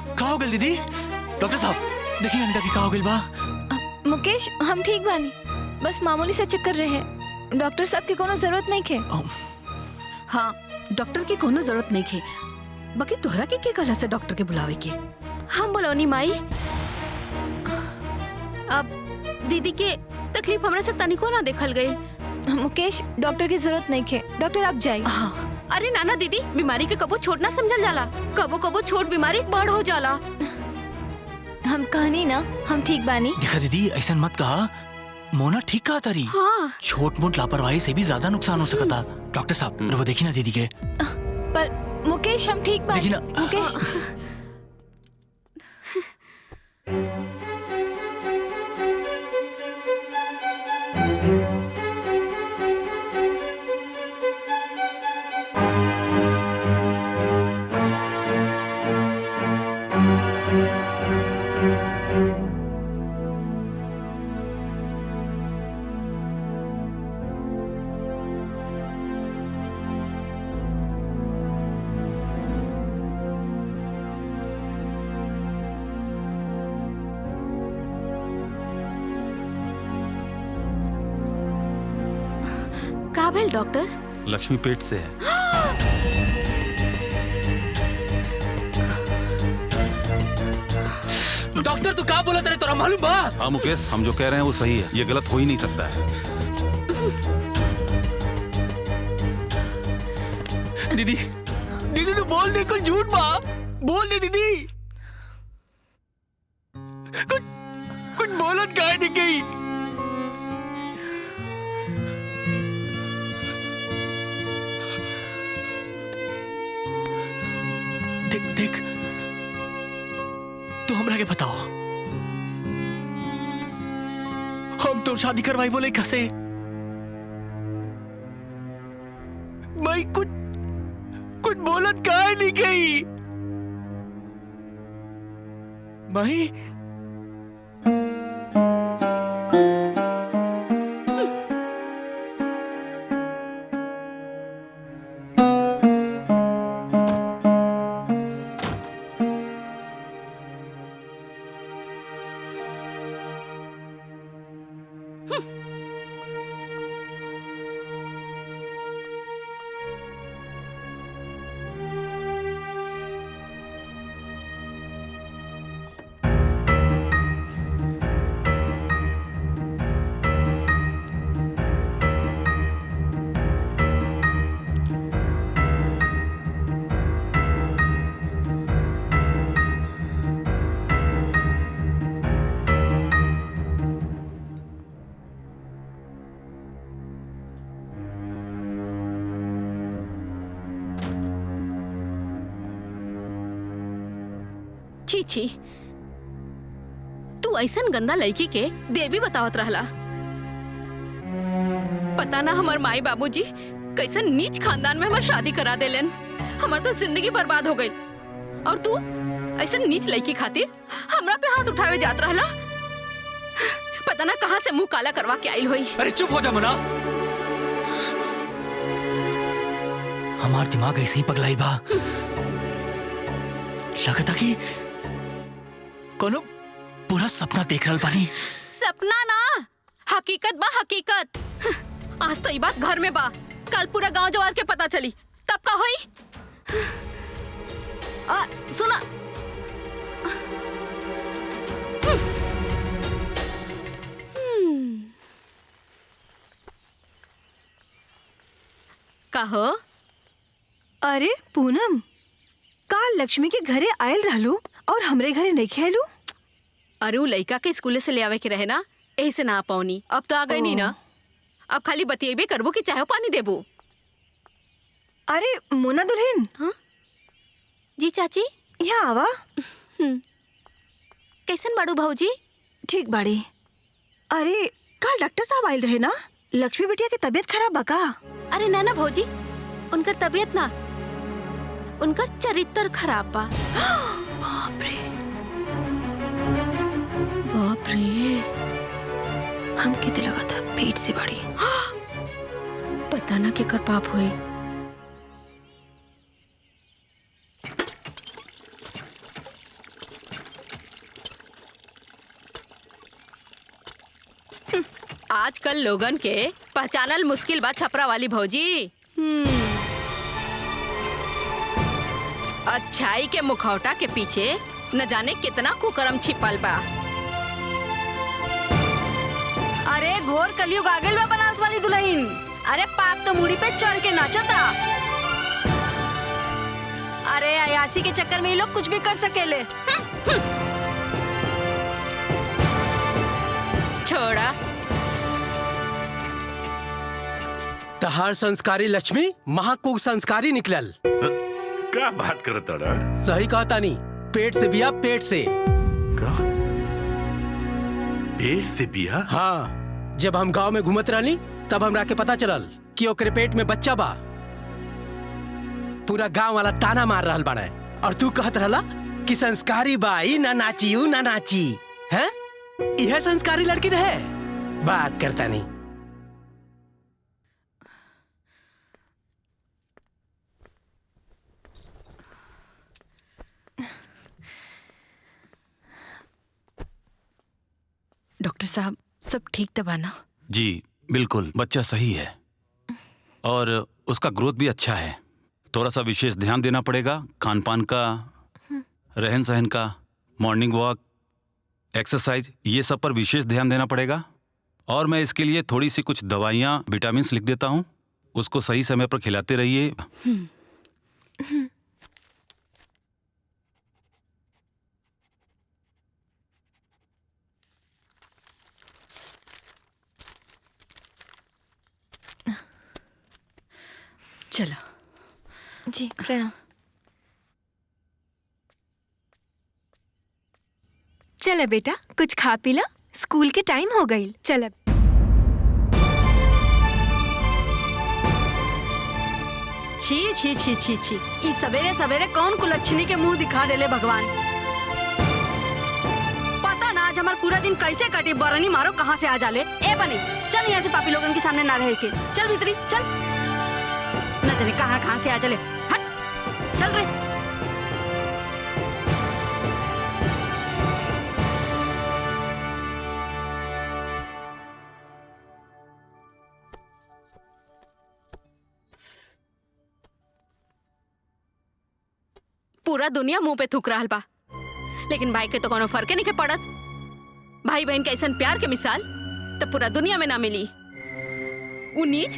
कहाँ हो गई दीदी? डॉक्टर साहब देखिए अनिता की कहाँ हो गई बा। मुकेश, हम ठीक बानी, बस मामूली से चक्कर रहे। डॉक्टर साहब की कोनो जरूरत नहीं खे। हाँ, डॉक्टर की कोनो जरूरत नहीं थी। बाकी तोहरा के कहला से डॉक्टर के बुलावे के? हम बोलौनी माई। अब दीदी के तकलीफ हमरा से तनिको ना देखल गई। मुकेश, डॉक्टर की जरूरत नहीं खे। डॉक्टर आप जाइए। हाँ, अरे नाना दीदी, बीमारी के कबो छोट ना समझल जाला, कबो कबो छोट बीमारी बड़ हो जाला। हम कहनी ना, हम ठीक बानी। देखा दीदी, ऐसा मत कहा। मोना ठीक कहा तारी। हाँ। छोट मोट लापरवाही से भी ज्यादा नुकसान हो सकता। डॉक्टर साहब वो देखी ना दीदी के। पर मुकेश, हम ठीक बानी। देखी ना। मुकेश, का भेल डॉक्टर? लक्ष्मी पेट से है। डॉक्टर तू क्या बोला तेरे? तोरा मालूम बा? हाँ मुकेश, हम जो कह रहे हैं वो सही है। ये गलत हो ही नहीं सकता है। दीदी दीदी तू बोल दे, कुछ झूठ बा। बोल दे दीदी। कुछ कुछ बोलत काहे नहीं गई? देख देख, तू हमरा के बताओ, हम तो शादी करवाई बोले कैसे? भाई कुछ कुछ बोलत काहे नहीं गई? माही छी छी, तू ऐसन गंदा लड़की के देवी बतावत रहला। पता ना हमार माई बाबूजी कैसन नीच खानदान में हमार शादी करा देलन। हमार तो जिंदगी बर्बाद हो गई और तू ऐसन नीच लड़की खातिर हमरा पे हाथ उठावे जात रहला। पता ना कहां से मुंह काला करवा के आइल होई। अरे चुप हो जा मुन्ना, हमार दिमाग ऐसे ही पगलाई बा। लगता कि कोनो पूरा सपना देख रहल बानी। सपना ना, हकीकत बा हकीकत। आज तो ये बात घर में बा, कल पूरा गांव जवार के पता चली, तब का होई? सुना, कहो। अरे पूनम, काल लक्ष्मी के घरे आयल रहलू और हमरे घरे नहीं खेलू। अरे उ लड़का के स्कूल से ले आवे के रहे ना, यही से ना पाऊनी। अब तो आ गई नहीं ना, अब खाली बतिएबे करबो कि चाहे पानी देबो। अरे मोना दुल्हन। हाँ जी चाची, यहाँ आवा। कैसन बाड़ू भाऊजी? ठीक बाड़ी। अरे काल डॉक्टर साहब आयल रहे ना, लक्ष्मी बिटिया की तबीयत खराब बा का? अरे ना ना भाऊजी, उनकर तबीयत ना, उनकर चरित्र खराब बा। बाप रे बाप रे, हमके तो लगा था पेट से बड़ी। पता ना केकर पाप हुई। आजकल लोगन के पहचानल मुश्किल बा छपरा वाली भौजी। अच्छाई के मुखौटा के पीछे न जाने कितना कुकर्म छिपल बा। अरे घोर कलयुग आ गइल बा बनारस वाली दुल्हन। अरे पाप तो मुड़ी पे चढ़ के नाचता। अरे अयासी के चक्कर में ये लोग कुछ भी कर सकेले। छोड़ा। तहार संस्कारी लक्ष्मी महाकुग संस्कारी निकलल। क्या बात करता रहा? सही कहा तानी, पेट से बिया, पेट से। का? पेट से बिया? हाँ, जब हम गांव में घूमत रहनी तब हमरा के पता चलल कि ओकरे पेट में बच्चा बा। पूरा गांव वाला ताना मार रहल बाड़े और तू कहत रहला कि संस्कारी बाई ना नाची ऊ ना नाची। हैं? यह संस्कारी लड़की रहे? बात करता नहीं। डॉक्टर साहब, सब ठीक तो बा ना? जी बिल्कुल, बच्चा सही है और उसका ग्रोथ भी अच्छा है। थोड़ा सा विशेष ध्यान देना पड़ेगा, खान पान का, रहन सहन का, मॉर्निंग वॉक, एक्सरसाइज, ये सब पर विशेष ध्यान देना पड़ेगा। और मैं इसके लिए थोड़ी सी कुछ दवाइयाँ, विटामिन्स लिख देता हूँ, उसको सही समय पर खिलाते रहिए। चलो। जी प्रणाम। चल बेटा, कुछ खा पी ला, स्कूल के टाइम हो गई। चल। छी छी छी छी छी, ई सवेरे सवेरे कौन कुलच्छनी के मुंह दिखा देले भगवान। पता ना आज हमार पूरा दिन कैसे कटे। बरनी मारो कहाँ से आ जाले। ए बनी, चल यहाँ से पापी लोगन के सामने ना रह के। चल भीतरी चल। न जाने कहाँ से आ चले। हट, चल रे। पूरा दुनिया मुंह पे थूक रहल बा, लेकिन भाई के तो कोनो फर्क नहीं के पड़त। भाई बहन के ऐसा प्यार के मिसाल तो पूरा दुनिया में ना मिली। उ नीच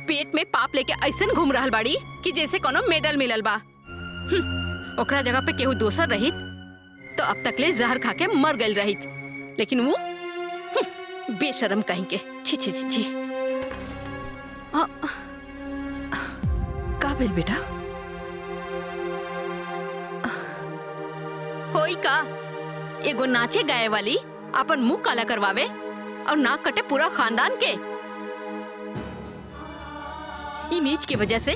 पेट में पाप लेके ऐसा घूम रहल बाड़ी कि जैसे कोनो मेडल मिलल बा। ओकरा जगह पे केहू दोसर रहित तो अब तक ले जहर खा के मर गइल रहित, लेकिन वो बेशरम कहीं के। छी छी छी छी। का भेल बेटा? होई का एगो नाचे गाए वाली अपन मुंह काला करवावे और नाक कटे पूरा खानदान के। ई नीच की वजह से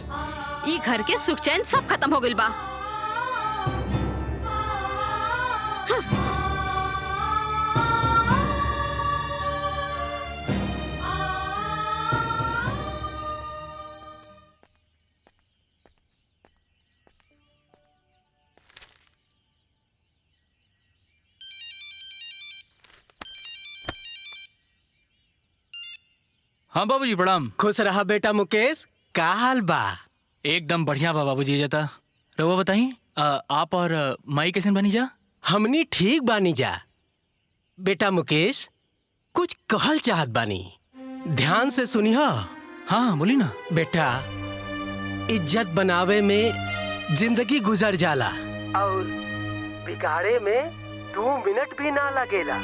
ई घर के सुख चैन सब खत्म हो गइल बा। हाँ बाबूजी प्रणाम। खुश रहा बेटा मुकेश, का हाल बा? एकदम बढ़िया बा बाबूजी। जाता रहुआ बताई आप और माई कैसे बनी जा? हमनी ठीक बानी जा। बेटा मुकेश कुछ कहल चाहत बानी, ध्यान से सुनी हो। हाँ बोली ना। बेटा इज्जत बनावे में जिंदगी गुजर जाला और बिगाड़े में 2 मिनट भी ना लगेला।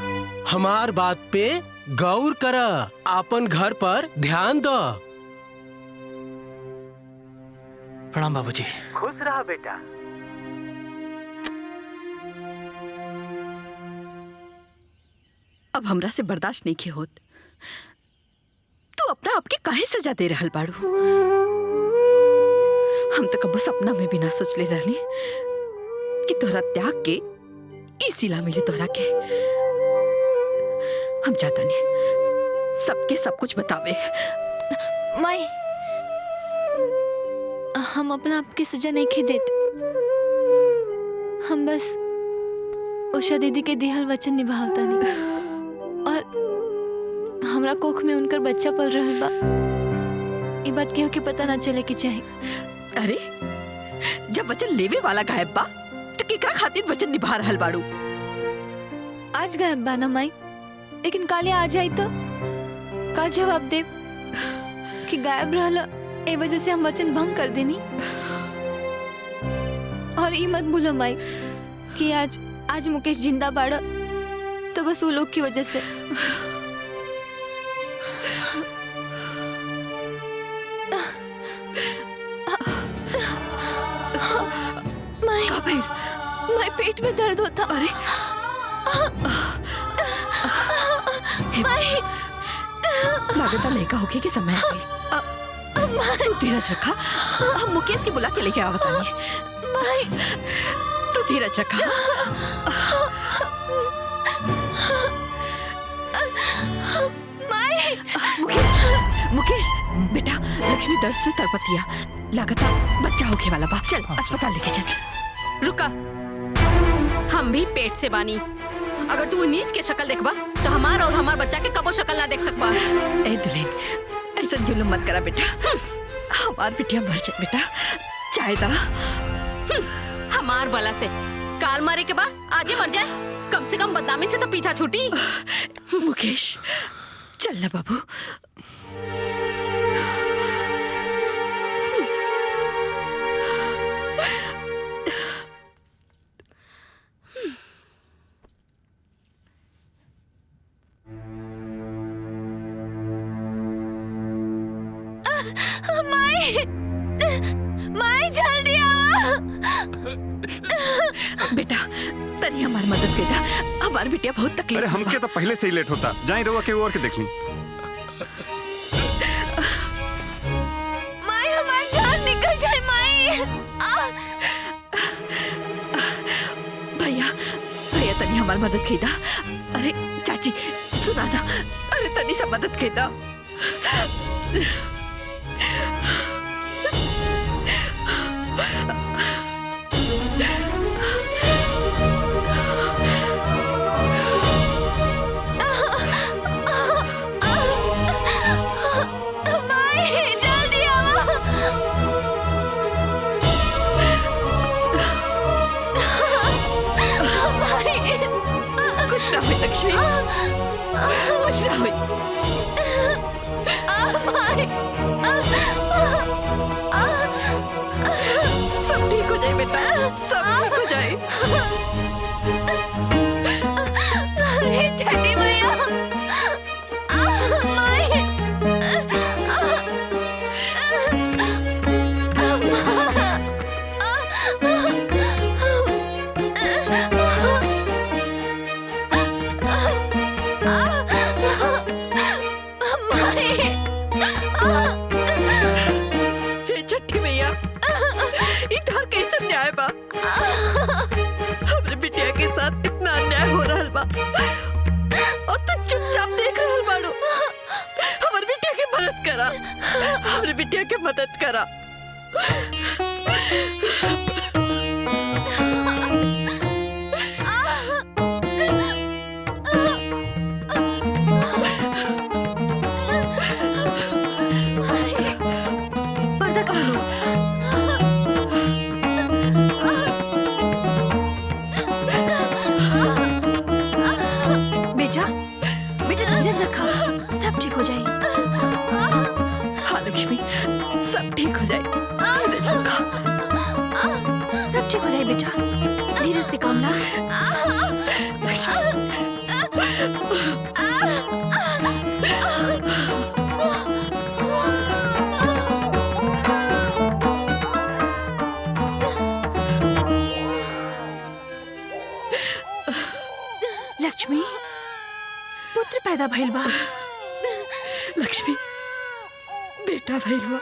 हमार बात पे गौर कर, अपन घर पर ध्यान दो। प्रणाम बाबूजी। खुश रहा बेटा। अब हमरा से बर्दाश्त नहीं के होत। तू अपना आपके काहे सजा दे रहल बाड़ू? हम तो कबो सपना में भी ना सोच ले रहनी कि तोहरा त्याग के ई सिला मिली तोहरा के। हम चाहता नहीं सबके सब कुछ बतावे। माई, हम अपना आपके सजा नहीं खे देते। हम बस उषा दीदी के दिहल वचन निभावता नहीं और हमरा कोख में उनकर बच्चा पल रहल बा। ये बात केहू के पता ना चले के चाहे। अरे जब वचन लेवे वाला गायब बा तो केकरा खातिर वचन निभा रहल बाड़ू? आज गायब बा ना माई, लेकिन काले आ जाई तो का जवाब दे कि गायब रहला ए वजह से हम वचन भंग कर देनी। और ये मत भूलो माई कि आज मुकेश जिंदा बाड़ा तो बस वो लोग की वजह से। माई पेट में दर्द होता। अरे माई लागता लड़का होके के समय आ गई। तू धीरज रखा, हम मुकेश के बुला के लेके आवत आनी। तू धीरज रखा। मुकेश मुकेश बेटा, लक्ष्मी दर्द से तड़पतिया, लागता बच्चा होके वाला बा। चल अस्पताल लेके चल। रुका, हम भी पेट से बानी। अगर तू नीच के शक्ल देखबा तो हमार और हमार बच्चा के कबो शक्ल ना देख सकबा। ए दुल्हन, ऐसा जुल्म मत करा बेटा। हमार बिटिया मर जाए बेटा, चाहे दा। हमार बला से काल मारे के बाद आजे मर जाए, कम से कम बदनामी से तो पीछा छूटी। मुकेश चल ना बाबू। माई जल्दी आओ। बेटा तनी हमारी मदद कर दा, हमारी बिटिया बहुत तकलीफ। अरे हमके तो पहले से ही लेट होता, जाए रहुआ के और के देख ली। माई हमारी जान निकल जाए। माई भैया भैया तनी हमारी मदद कर दा। अरे चाची सुना ना, अरे तनी सा मदद कर दा। कुछ ना हुई लक्ष्मी, कुछ ना हुई। सब ठीक हो जाए बेटा, सब ठीक हो जाए। छठी मैया, अन्याय बा। हमरे बिटिया के साथ इतना अन्याय हो रहल बा और तू चुपचाप देख रहल बाड़ू। हमर बिटिया के मदद करा, हमरे बिटिया के मदद करा। पर्दा कहाँ लो? बेटा बेटा धीरज रखा, सब ठीक हो जाए। हाँ लक्ष्मी, सब ठीक हो जाए। धीरज रखा। सब ठीक हो जाए बेटा, धीरज से काम ला। लक्ष्मी, पुत्र पैदा भइल बा। लक्ष्मी, बेटा भइल बा।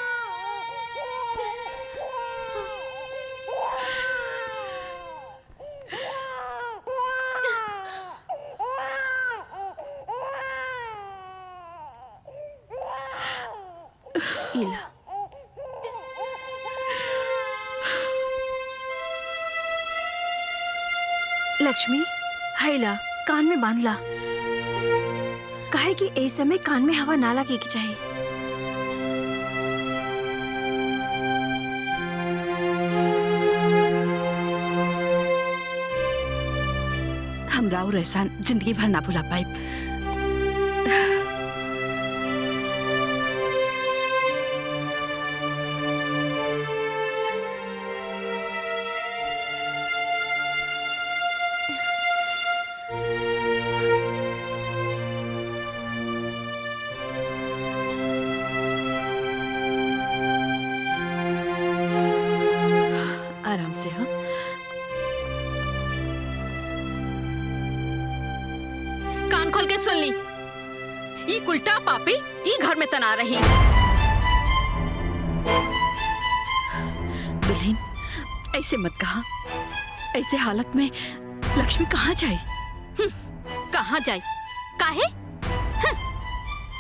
इला लक्ष्मी, हैला कान में बांध ला। काहे कि ए समय कान में हवा ना लगे के चाहिए। हम राउर एहसान जिंदगी भर ना भुला पाए। आराम से। हाँ, कान खोल के सुन ली। ये उल्टा पापी ये घर में तना रही। दुल्हन, ऐसे मत कहा। ऐसे हालत में लक्ष्मी कहाँ जाए? कहाँ जाई? काहे?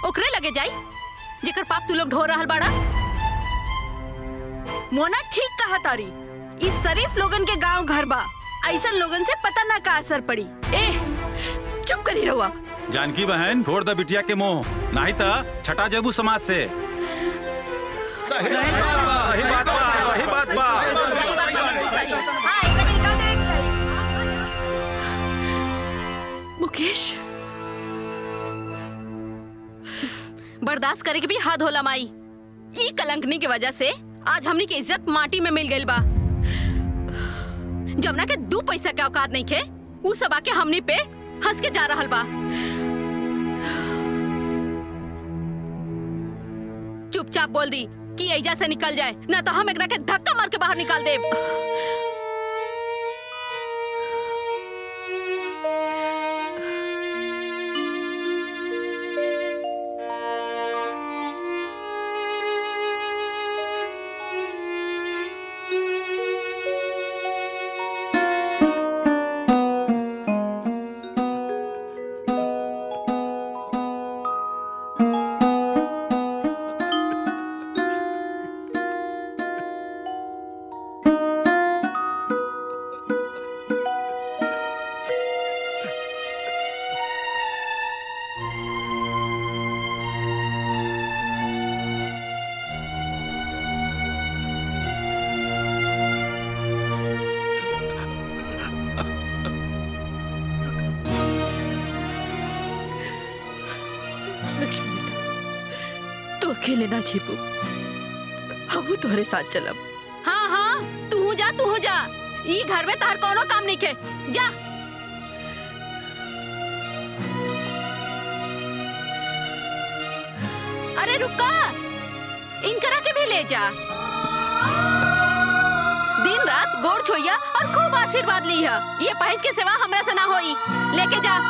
ओकरे लगे जाई जेकर पाप तू लोग ढो रहल बाड़ा। मोना ठीक कहा तारी। इस शरीफ लोगन के गांव घर बा, ऐसन लोगन से पता ना का असर पड़ी। ए चुप करी रहुआ। जानकी बहन, छोड़ द बिटिया के मोह, नहीं ता छटा जेबू समाज से। सही बात बा। मुकेश, बर्दाश्त करे के भी हद होला माई। ई कलंकनी की वजह से आज हमनी की इज्जत माटी में मिल गइल बा। जमुना के 2 पैसा के औकात नहीं खे, उ सब आके हमनी पे हंस के जा रहल बा। चुपचाप बोल दी कि एजा से निकल जाए, ना तो हम एकरा के धक्का मार के बाहर निकाल देब। अकेले ना छिपू, हम तोहरे साथ चलब। हाँ हाँ, तू जा। ई घर में तार कोनो काम नहीं के, जा। अरे रुका, इनकरा के भी ले जा। दिन रात गोड़ छोइया और खूब आशीर्वाद ली है। ये पहेज के सिवा हमरा से ना होई, लेके जा।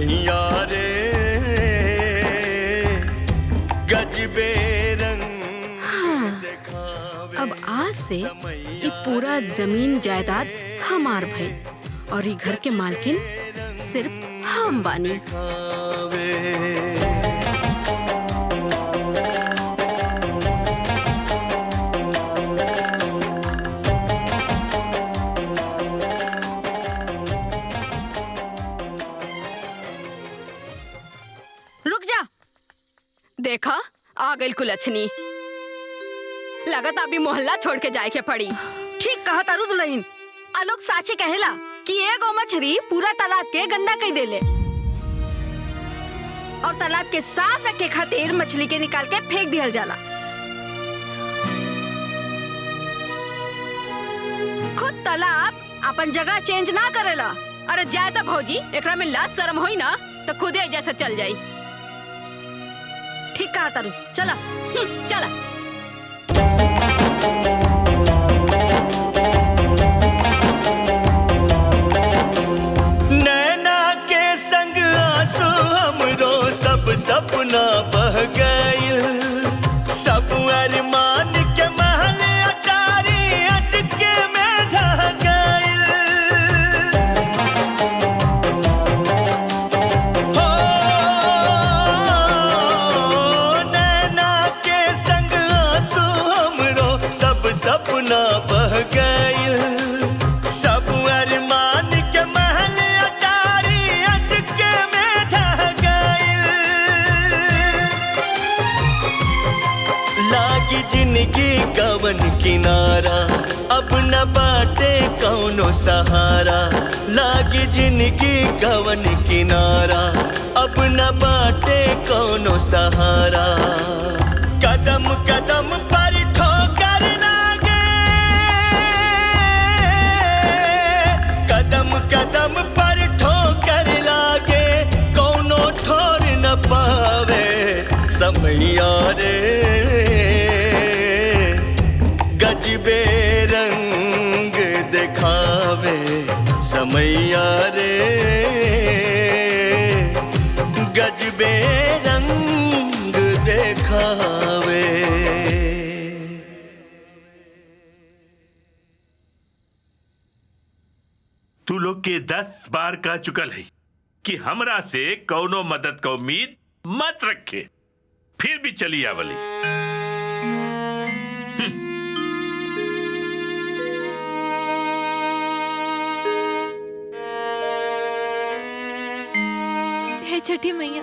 समैया रे गजबे रंग दिखावे। अब आज से ये पूरा जमीन जायदाद हमार भई और ये घर के मालकिन सिर्फ हम बानी। रुक जा। देखा आ गई कुलछनी, लगत अभी मोहल्ला छोड़ के जाए के पड़ी। ठीक कहा तारू दुल्हन। आलोक साचे कहेला कि एगो मछली पूरा तालाब के गंदा कई देले और तालाब के साफ रखे खातिर मछली के निकाल के फेंक दिया जाला। खुद तालाब अपन जगह चेंज ना करेला। अरे जायदा भौजी, एकरा में लाज शर्म होई ना तो खुदे जैसे चल जाई। ठीक कहा तारू, चला चला। नैना के संग आंसू हमरो सब सपना बह गइल। सब अरमान के महल अटारी अचके में ढह गइल। हो नैना के संग आंसू हमरो सब सपना बह गइल। सब अरमान के महल अटारी अचके में ढह गइल। लागी जिंदगी कवन किनारा, अब न बाटे कौनो सहारा। लागी जिंदगी कवन किनारा, अब न बाटे कौनो सहारा। कदम कदम पर ठोकर लागे, कदम कदम पर ठोकर लागे, कौनो ठोर न पावे। समैया रे गजबे रंग दिखावे। समैया रे गजबे रंग दिखावे। तू लोग के 10 बार कह चुकल है कि हमरा से कौनो मदद का उम्मीद मत रखे, फिर भी चली आवली। हे छठी मैया,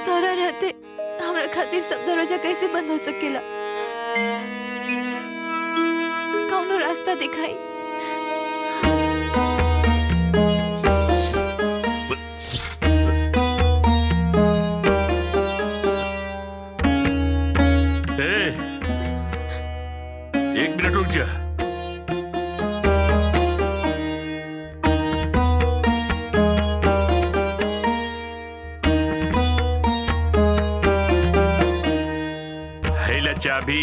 तोरा रहते हमरा खातिर सब दरवाजा कैसे बंद हो सकेला? कौनो रास्ता दिखाई। एक मिनट रुक जा। हैला चाबी।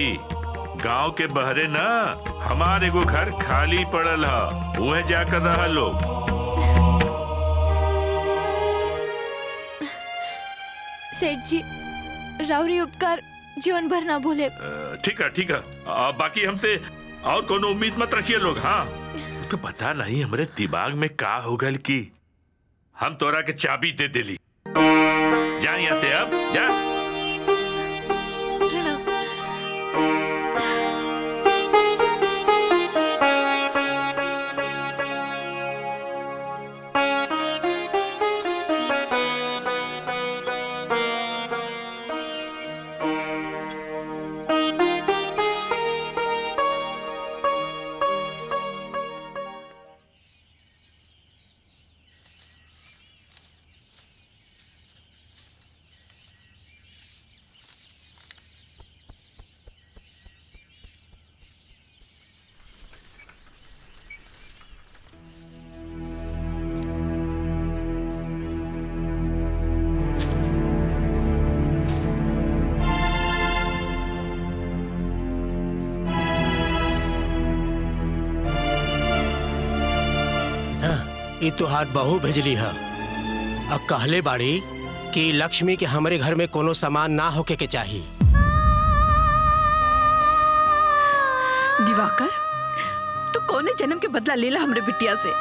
गांव के बहरे ना हमारे एगो घर खाली पड़ल है, उहे जाकर रहा लोग। सेठ जी, राउरी उपकार जीवन भर ना भूले। ठीक है ठीक है। बाकी हमसे और कोनो उम्मीद मत रखिए लोग। हाँ तो पता नहीं हमारे दिमाग में का हो गल कि हम तोरा के चाबी दे देली। जा यहाँ से, अब जा। ये तुहार बहू भेजली है अब कहले बाड़ी कि लक्ष्मी के हमारे घर में कोनो सामान ना होके के चाहिए। दिवाकर, तू कौने जन्म के बदला लेला हमरे बिटिया से?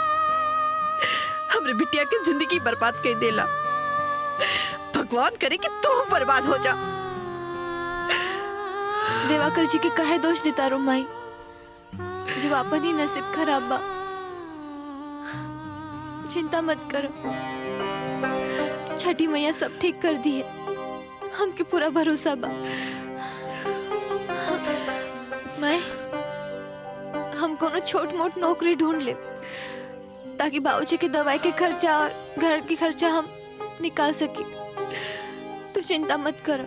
हमरे बिटिया के जिंदगी बर्बाद कर देला। भगवान करे कि तू बर्बाद हो जा। दिवाकर जी के काहे दोष देता रो माई, जब अपन ही नसीब खराब बा। चिंता मत करो, छठी मैया सब ठीक कर दी है, हमके पूरा भरोसा बा। मैं हम कोनो छोट मोट नौकरी ढूंढ ले, ताकि बाबूजी के दवाई के खर्चा और घर के खर्चा हम निकाल सके। तो चिंता मत करो।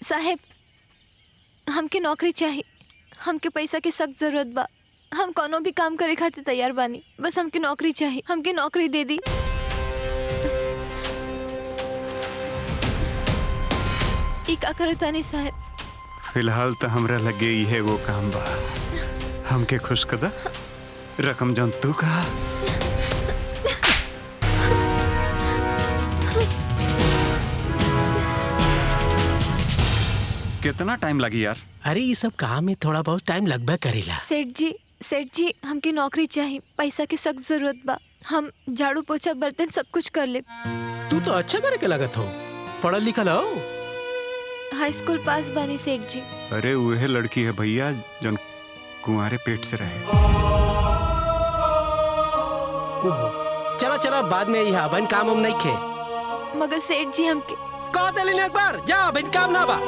साहेब, हमके नौकरी चाहिए, हमके पैसा के सख्त जरूरत बा। हम कोनो भी काम करे खातिर तैयार बानी, बस हमके नौकरी चाहिए। हमके नौकरी दे दी। ई का करता नहीं साहेब? फिलहाल तो हमरा लगे ही है वो काम बा। हमके खुश कदा रकम जौन तू कहा। कितना टाइम लगी यार? अरे ये सब काम में थोड़ा बहुत टाइम लगभग करेला। सेठ जी हमके नौकरी चाहिए, पैसा की सख्त जरूरत बा। हम झाड़ू पोछा बर्तन सब कुछ कर ले। तू तो अच्छा करे के लगत हो, पढ़ल लिखल हो। हाई स्कूल पास बानी सेठ जी। अरे वह लड़की है भैया जौन कुंवारे पेट से रहे। चला चला बाद में यह बन काम हम नहीं खे। मगर सेठ जी हमके कह दिली एक बार जा, बन काम ना बा।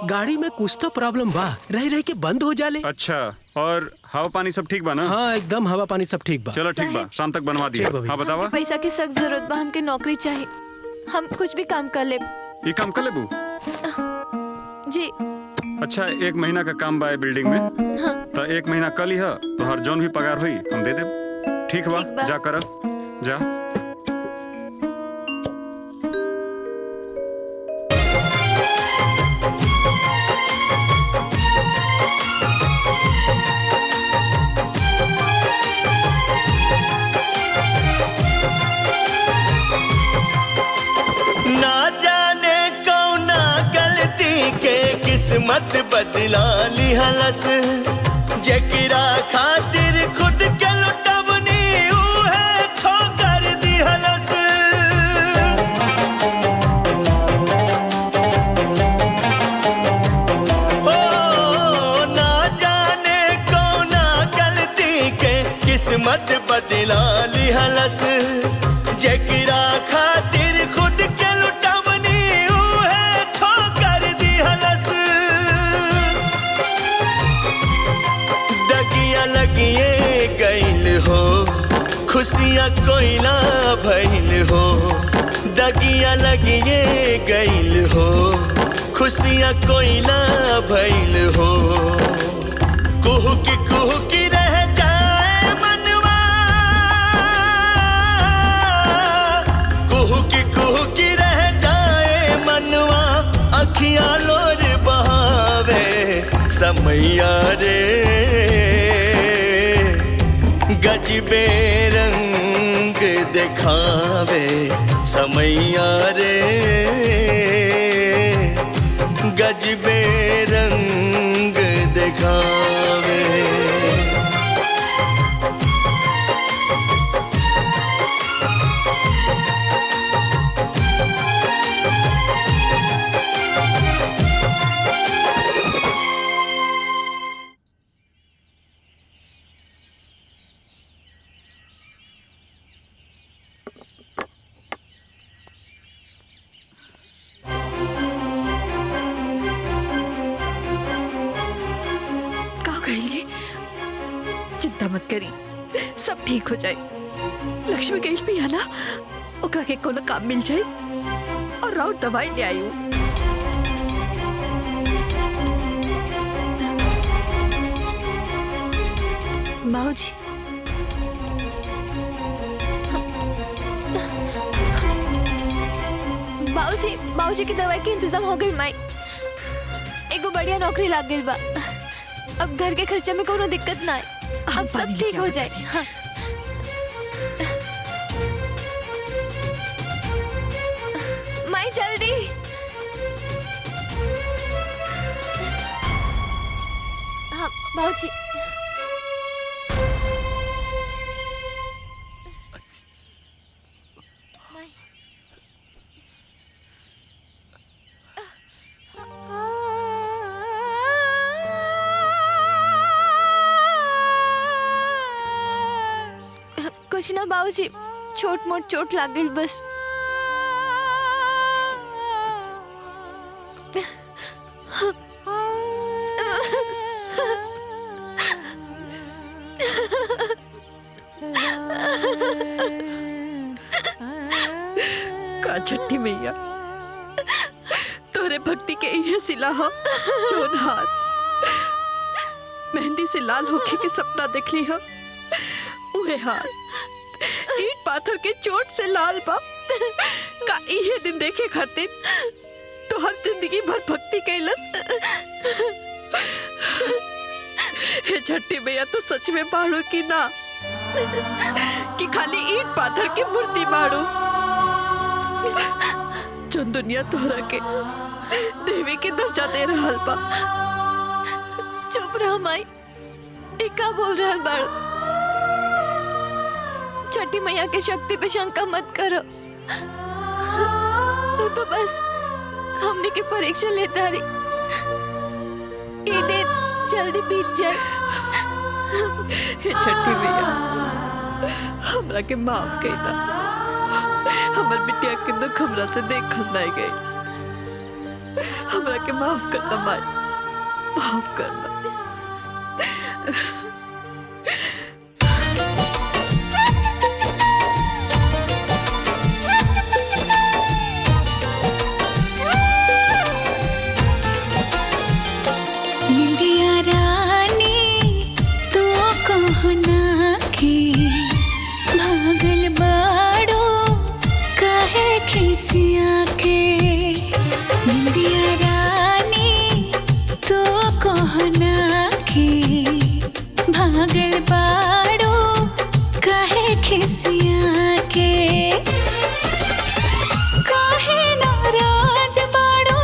गाड़ी में कुछ तो प्रॉब्लम बा, रह रह के बंद हो जाले। अच्छा, और हवा पानी सब ठीक बा ना? हाँ एकदम हवा पानी सब ठीक बा। चलो ठीक बा, शाम तक बनवा दिया। हाँ बतावा। पैसा की सख्त जरूरत बा, हमके नौकरी चाहिए। हम कुछ भी काम कर ले। ये काम कर ले बू? जी। अच्छा, 1 महीना का काम बा बिल्डिंग में। हाँ। तो 1 महीना कल ही है, तो हर जौन भी पगार हुई हम दे दे। ठीक बा, जा कर जा। किस्मत बदला लिहलस, जकरा खातिर खुद के लुटवनी उहे ठोकर दिहलस। ओ ना जाने कौना गलती के किस्मत बदला लिहलस, जकरा खातिर खुद के लुटवनी उहे ठोकर दिहलस। लगिए गईल हो, खुशियाँ कोयला भइल हो। दगिया लगिए गईल हो, खुशियाँ कोयला भइल हो। कुहू की रह जाए मनवा, कुहू की रह जाए मनवा। अखियाँ लोर बहावे समैया रे, गजबे रंग दिखावे समैया रे, गजबे रंग दिखावे। चिंता मत करी, सब ठीक हो जाए। लक्ष्मी कहीं भी है ना, ओकरा के कोनो काम मिल जाए और राउत दवाई ले आई। बाबूजी, बाबूजी, बाबूजी की दवाई के इंतजाम हो गई माई। एगो बढ़िया नौकरी लाग गई बा। अब घर के खर्चे में कोनो दिक्कत ना है। अब सब ठीक हो जाए। हाँ। माई जल्दी। हाँ बाबूजी। कुछ ना बाबूजी, छोट मोट चोट लाग गई बस। का छठी मैया तोरे भक्ति के ये सिला हो जोन हाथ मेहंदी से लाल होके के सपना देख ली हो, उहे हाथ ईट पाथर के चोट से लाल बा। का इहे दिन देखे खातिर तो हर जिंदगी भर भक्ति कैलस। हे छठी मैया तो सच में बाड़ू की ना कि खाली ईट पाथर की मूर्ति बाड़ू जो दुनिया तोहरा के देवी के दर्जा दे रहल बा। चुप रह माई, एका बोल रहल बाड़ू। छठी मैया के शक्ति पे शंका मत करो। तो बस हमने की परीक्षा लेता रही, ये दिन जल्दी बीत जाए। हे छठी मैया हमरा के माफ कर दा। हमर बिटिया के दुख हमरा से देखल नहीं गई। हमरा के माफ कर दा माई, माफ कर दा। भागल बाड़ो काहे खिसिया के निंदिया रानी तो कहना के भागल बाड़ो काहे खिसिया के काहे नाराज बाड़ो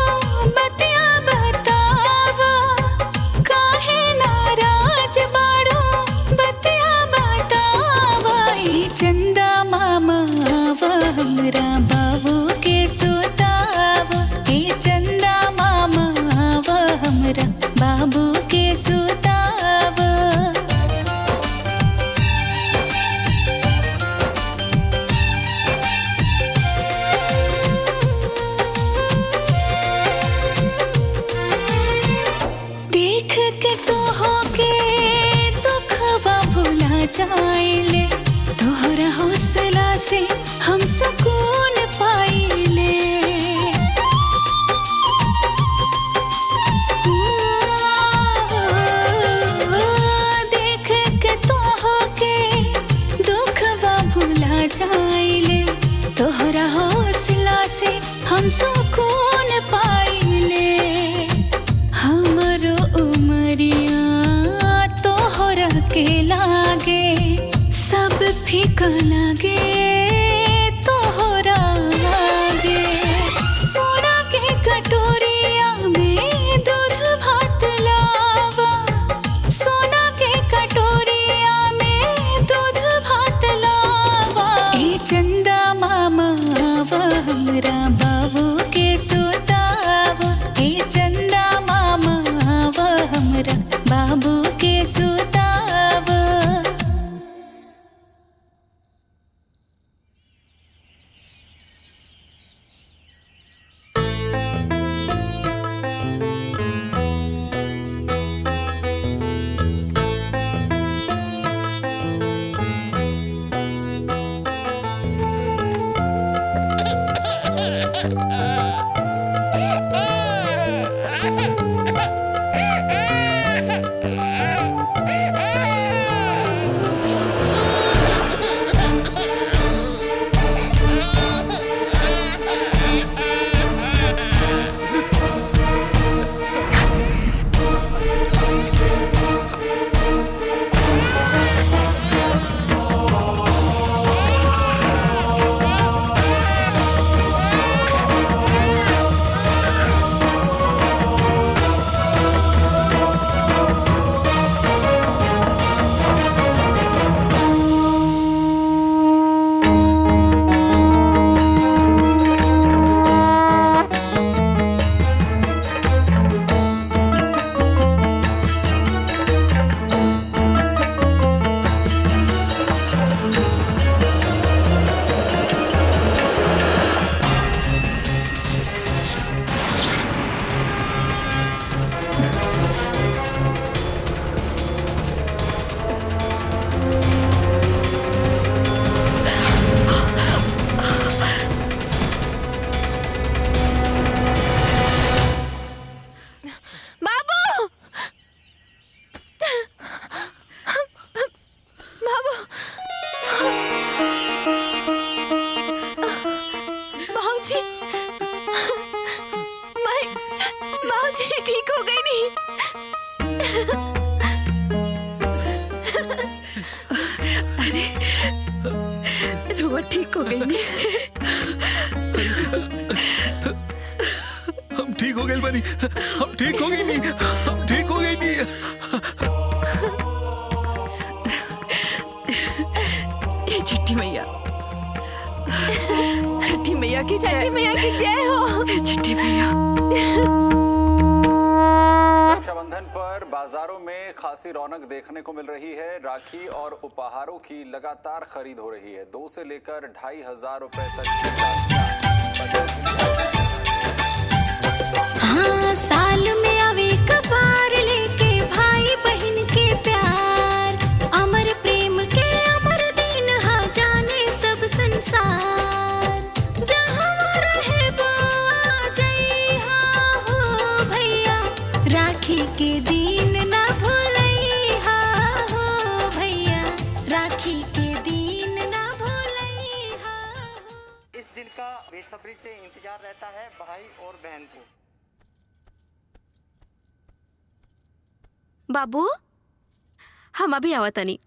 बतिया बतावा काहे नाराज बाड़ो बतिया चंदा मामा हमरा बाबू के सुताव। हे चंदा मामा हमरा बाबू के सुताव। देख के तो होके दुखवा भुला जाइले, तोहरा हौसला से हम सुकून पाइले। देख के तो होके दुखवा भुला जाइले, तोहरा हौसला से हम सुकून पाइले। हमरो उमरिया तोहरा के लागे सब फीका लागे तोहरा लागे। सोना के कटोरिया में दूध भात लावा, सोना के कटोरिया में दूध भात लावा। ए चंदा मामा हमरा बाबू के सुतावा। ए चंदा मामा हमरा बाबू के सुतावा। बाबू बाबू बाबूजी बाबूजी ठीक हो गई नहीं। अरे रुआ ठीक हो गई नहीं। हम ठीक हो गए बनी, हम ठीक हो गई नहीं, हम ठीक हो गई नहीं। ए छठी मैया, छठी मैया की जय, छठी मैया की जय हो। छठी मैया। रक्षाबंधन पर बाजारों में खासी रौनक देखने को मिल रही है। राखी और उपहारों की लगातार खरीद हो रही है। 2 से लेकर 2,500 रुपए तक। हाँ, साल में आवे कबार लेके भाई बहन के प्यार, अमर प्रेम के अमर दिन हा जाने सब संसार। जहाँ रहे वो आ जाई हा हो भैया, राखी के दिन ना भूलई हा हो भैया, राखी के दिन ना भूलई हा। इस दिन का बेसब्री से इंतजार रहता है भाई और बहन को। बाबू हम अभी आवतनी।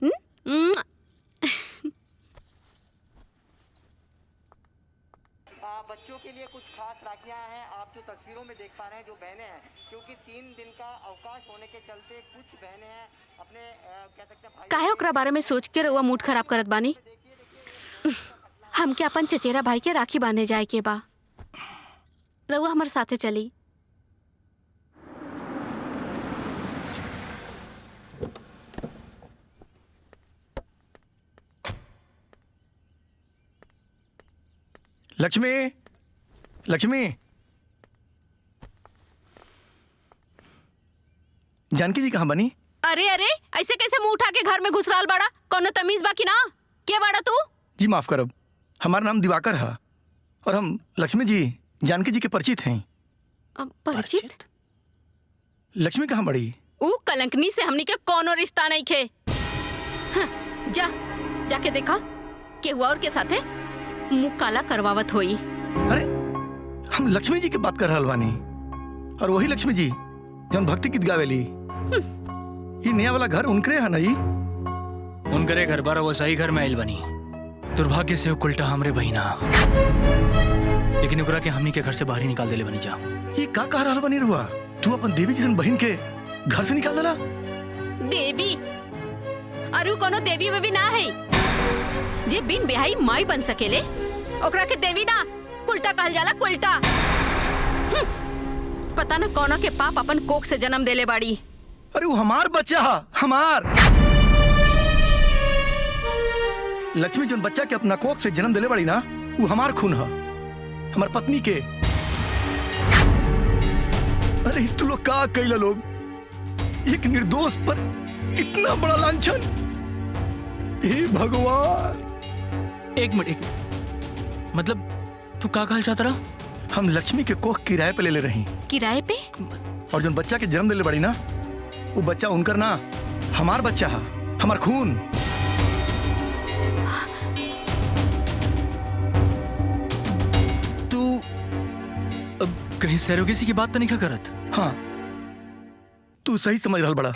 बच्चों के लिए कुछ खास राखियां हैं, आप जो तस्वीरों में देख पा रहे हैं, जो बहनें हैं, क्योंकि 3 दिन का अवकाश होने के चलते कुछ बहनें हैं अपने कह सकते हैं काहे ओकरा बारे में सोच के रउआ मूड खराब करत बानी। हमके अपन चचेरा भाई के राखी बांधे जाए के बा। रउआ हमारे साथे चली। लक्ष्मी, लक्ष्मी, जानकी जी कहाँ बनी? अरे अरे ऐसे कैसे मुंह उठा के घर में घुस रहल बाड़ा? कोनो तमीज बाकी ना? के बाड़ा तू? जी माफ करब, हमारा नाम दिवाकर है और हम लक्ष्मी जी जानकी जी के परिचित हैं। परिचित? लक्ष्मी कहाँ बड़ी? ऊ कलंकनी से हमनी के कोनो रिश्ता नहीं खे। जाके देखा के हुआ और के साथे मुंह काला करवावत होई। अरे हम लक्ष्मी जी की बात कर रहल बानी, और वही लक्ष्मी जी जौन भक्ति गीत गावेली। ये नया वाला घर उनकरे है ना जी? उनकरे घर बार वो सही घर में आइल बनी। दुर्भाग्य से वो उल्टा हमरे बहिना, लेकिन ओकरा के हमनी के घर से बाहर ही निकाल देले बनी जा। ये का कह रहल बनी रुआ? तू अपन देवी जैसन बहन के घर से निकाल देला? देवी? अरु कोनो देवी में भी ना है जे बिन बिहाई माई बन सकेले। ओकरा के देवी ना उल्टा कहल जाला, उल्टा। पता न कोनो के पाप अपन कोख से जन्म देले बाड़ी। अरे वो हमार बच्चा है, हमार लक्ष्मी जोन बच्चा के अपना कोख से जन्म देले बाड़ी ना, वो हमार खून है, हमार पत्नी के। अरे तू लोग का कैला लोग? एक निर्दोष पर इतना बड़ा लांछन! हे भगवान! एक मिनट, मतलब तू का कहल चाहता रहा? हम लक्ष्मी के कोख किराए पे ले रही। किराए पे? और जो बच्चा के जन्म देले बड़ी ना, वो बच्चा उनकर ना, हमार बच्चा है, हमार खून। तू अब कहीं सरोगेसी की बात तो नहीं करत? हाँ, तू सही समझ रहल बड़ा।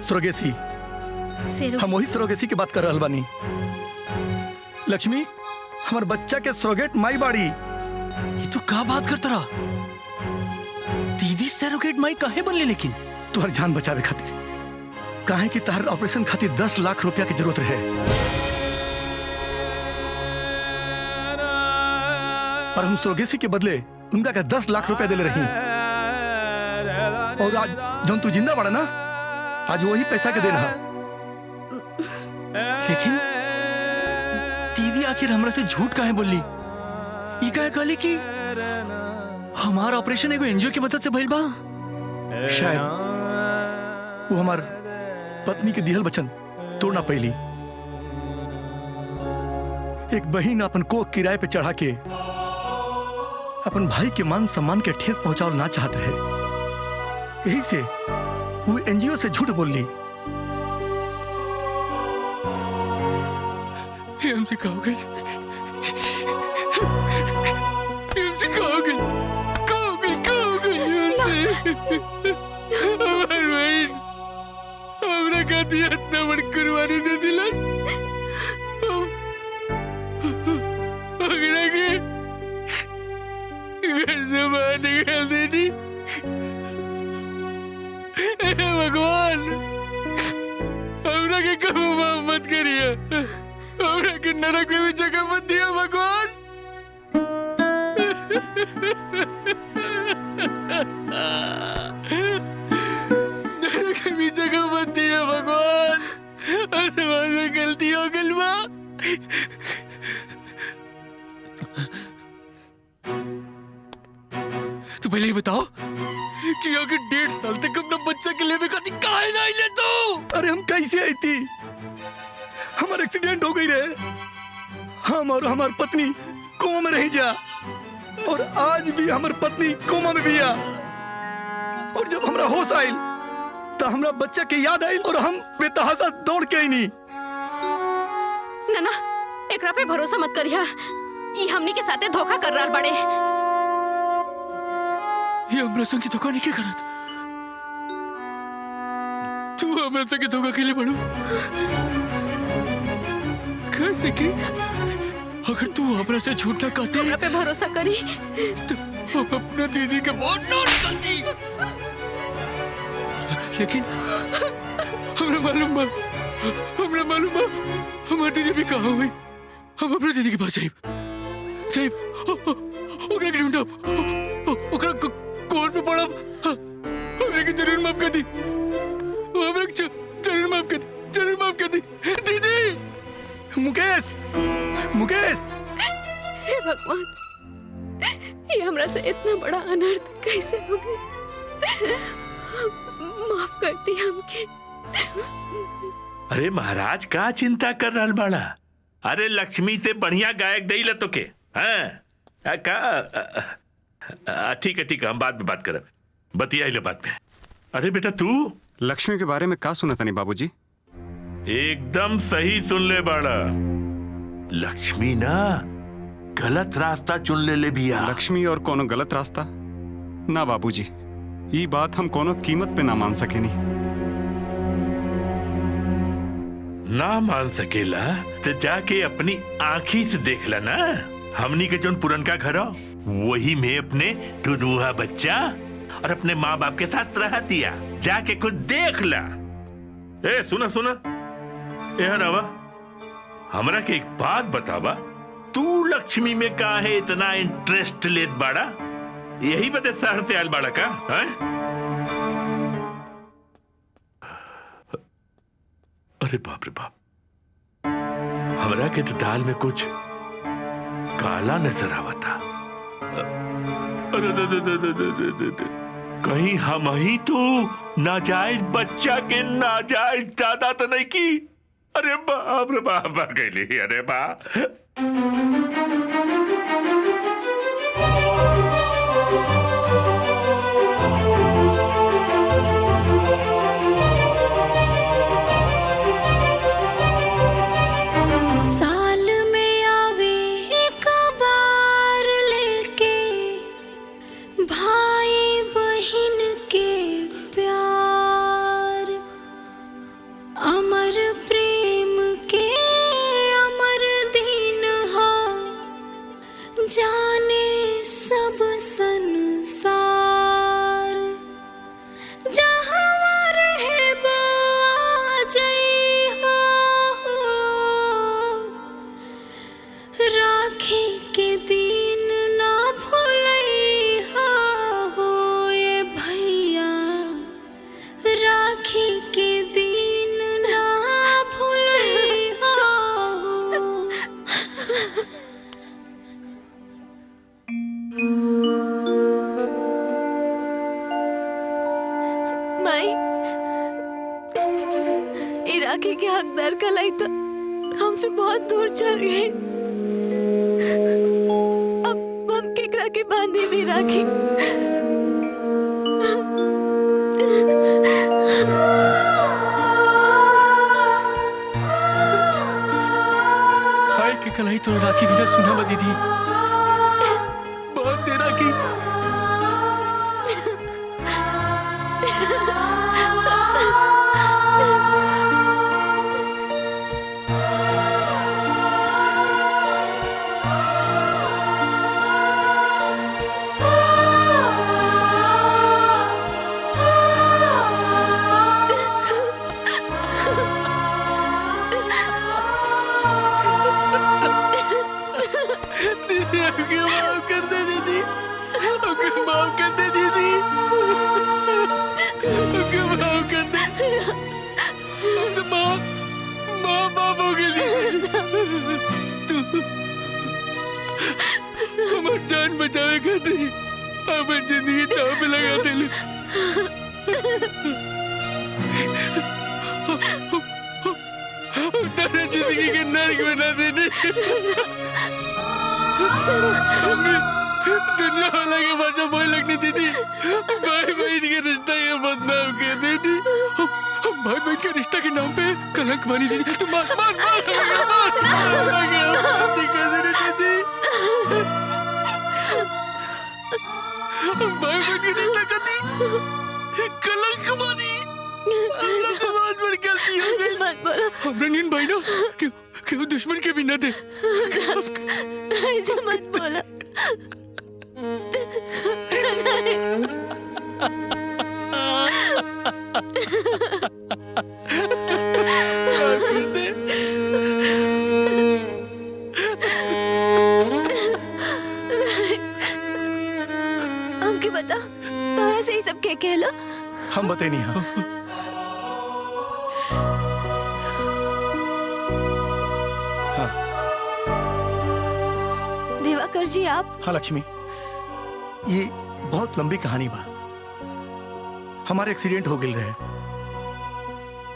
सरोगेसी, हम वही सरोगेसी की बात कर रहल बानी। लक्ष्मी हमार बच्चा के सरोगेट माई बाड़ी। ये तू का बात करता रहा? दीदी सरोगेट माई काहे बनले? लेकिन तुहर जान बचावे खातिर, काहे कि तहर ऑपरेशन खातिर 10 लाख रुपया की जरूरत रहे, और हम सरोगेसी के बदले उनका का 10 लाख रुपया देले रही। और आज जब तू जिंदा बड़ा ना, आज वही पैसा के देना। लेकिन दीदी आखिर हमरा से झूठ काहे बोली? ये काहे कहली कि हमारा ऑपरेशन एगो एनजीओ की मदद से भइल बा? शायद वो हमार पत्नी के दिहल वचन तोड़ना पहली। एक बहन अपन कोख किराए पे चढ़ा के अपन भाई के मान सम्मान के ठेस पहुंचाओ ना चाहत रहे, यही से वो एनजीओ से झूठ बोल ली। ये हमसे कहोगे, ये हमसे कहोगे, कहोगे, कहोगे हमसे। हमार बहन हमरा कहती है इतना बड़ी कुर्बानी दे दिलस, अगर के घर से बाहर निकाल देनी। भगवान हमरा के कभी माफ मत करिए, हमरा के नरक में भी जगह मत दिया भगवान। नरक में भी जगह मत दिया भगवान। आसमान में गलती हो गई माँ। तो पहले ये बताओ कि अगर 1.5 साल तक अपना बच्चा के लेवे खाती काहे नहीं ले तो? अरे हम कैसे आई थी? हमारा एक्सीडेंट हो गई रहे, हम और हमारी पत्नी कोमा में रह जा, और आज भी हमारी पत्नी कोमा में भी आ। और जब हमरा होश आयल तो हमरा बच्चा के याद आयल और हम बेतहासा दौड़ के आई नहीं। ना एकरा पे भरोसा मत करिया, ये हमनी के साथे धोखा कर रहा बड़े। ये हमरा संग धोखा नहीं के करत, तू हमरा संग धोखा के लिए बड़ू। कैसे की अगर तू हमरा से झूठ ना कहती, हमरा पे भरोसा करी तो हम अपना दीदी के बहुत नोट करती। लेकिन हमरा मालूम बा हमारी दीदी भी कहाँ हुई। हम अपने दीदी के पास जाइब ओकरा के ढूंढब, ओकरा कौन पे पड़ब, हमरा के जरूर माफ कर दी, हमरा के जरूर माफ कर दी दीदी। मुकेश, हे भगवान, ये हमरा से इतना बड़ा अनर्थ कैसे हो गया? माफ कर दी हमके। अरे महाराज का चिंता कर रहा बाड़ा? अरे लक्ष्मी से बढ़िया गायक दई ल तो के। हाँ का ठीक है हम बाद में बात करब, बतिया ले बात में। अरे बेटा तू लक्ष्मी के बारे में का सुना था नहीं बाबूजी? एकदम सही सुन ले बाड़ा, लक्ष्मी ना गलत रास्ता चुन ले बिया। लक्ष्मी और कोनो गलत रास्ता ना बाबूजी, ये बात हम कोनो कीमत पे ना मान सके नहीं। ना मान सकेला तो जाके अपनी आँखी से देख ला ना। हमनी के जोन पुरनका घर हो वही में अपने दुधुआ बच्चा और अपने माँ बाप के साथ रह दिया, जाके कुछ देख ला। ए सुना ए रवा, हमरा के एक बात बतावा, तू लक्ष्मी में काहे इतना इंटरेस्ट लेत बाड़ा? यही बदे शहर से आयल बाड़ा का? अरे बाप रे बाप, हमरा के तो दाल में कुछ काला नजर आवता। कहीं हम ही तो नाजायज बच्चा के नाजायज दादा तो नहीं की? अरे बाप रे बाप गई। अरे बाप साल में आवे एक बार लेके भाई बहन के प्यार, अमर प्रेम के अमर दिन हो, जाने सब संसार। जहाँ रहे आ जइहा राखी के दिन ना भूलइहा हो ये भैया, राखी के दिन ना भूलइहा हो। माई, ये राखी के हकदार कलाई तो हमसे बहुत दूर चल गई। अब हम केकरा के बांधे भी राखी? राखी भी तो सुना बा दीदी, बहुत देर राखी। दीदी हमके माफ कर दे दीदी, हमके माफ कर दे दीदी, हमके माफ कर दे। हमसे माफ हो गई तू हमार जान बचावे खातिर हमार जिंदगी दांव पे लगा देली। तेरे जिंदगी के नर्क बना देने दुनिया वाला के भाषा बोल लगनी थी। भाई बहन के रिश्ता ये बदनाम कर देनी, भाई बहन के रिश्ता के नाम पे कलंक बनी थी। तुम मार मार मार भाई बहन के रिश्ता कती कलंक बनी। अल्लाह का बहुत बड़ी गलती हो गई। हमरा नींद भाई ना क्यों दुश्मन के भी न दे। ऐसे मत बोला। हमके बता, तोरा से ही सब क्या कहला? हम बते नहीं। हाँ दिवाकर जी आप? हाँ लक्ष्मी, ये बहुत लंबी कहानी बा। हमारे एक्सीडेंट हो गिल रहे,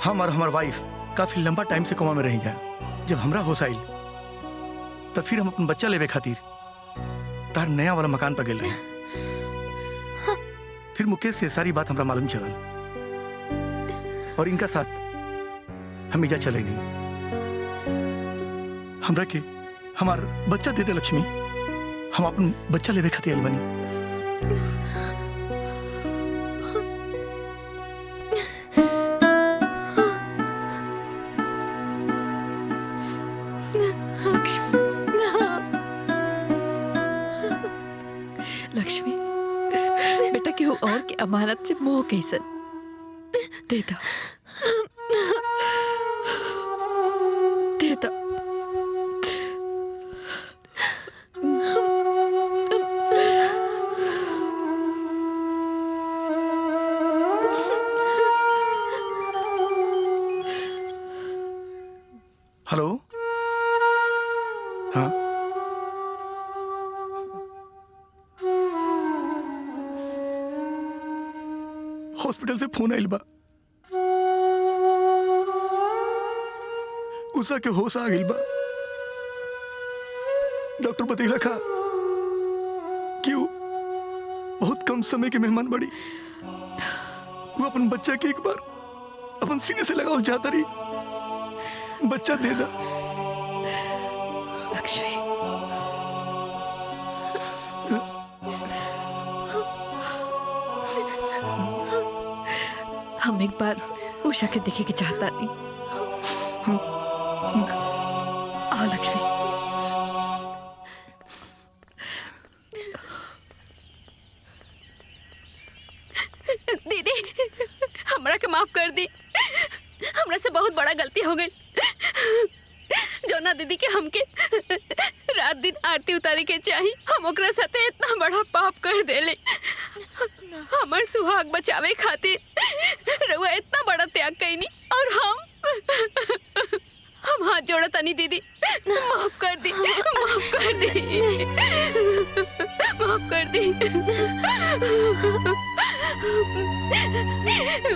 हम और हमार वाइफ काफी लंबा टाइम से कोमा में रही जा। जब हमरा होश आइल तब फिर हम अपन बच्चा लेवे खातिर तार नया वाला मकान पर गिल रहे। फिर मुकेश से सारी बात हमरा मालूम चलल और इनका साथ हम इजा चले नहीं। हमरा के हमार बच्चा दे दे लक्ष्मी, हम अपन बच्चा लेवे खातिर आइल बनी। लक्ष्मी बेटा केहू और के अमानत से मोह कैसन दे दो, दे दो। हेलो, हाँ हॉस्पिटल से फोन आइल बा, उषा के होश आ गइल बा। डॉक्टर बतैला खा कि वो बहुत कम समय के मेहमान बड़ी, वो अपन बच्चा के एक बार अपन सीने से लगाओ चाहता रही। बच्चा दे दा लक्ष्मी। हम एक बार उषा के देखे के चाहता नहीं। आओ लक्ष्मी। दीदी हमरा के माफ कर दी, हमरा से बहुत बड़ा गलती हो गई। जौना दीदी के हमके रात दिन आरती उतारे के चाही, हम ओकरा साथे इतना बड़ा पाप कर देले। हमर सुहाग बचावे खातिर रउआ इतना बड़ा त्याग कईनी और हम हाथ जोड़ा तनी दीदी, माफ कर दी, माफ कर दी, माफ कर दी।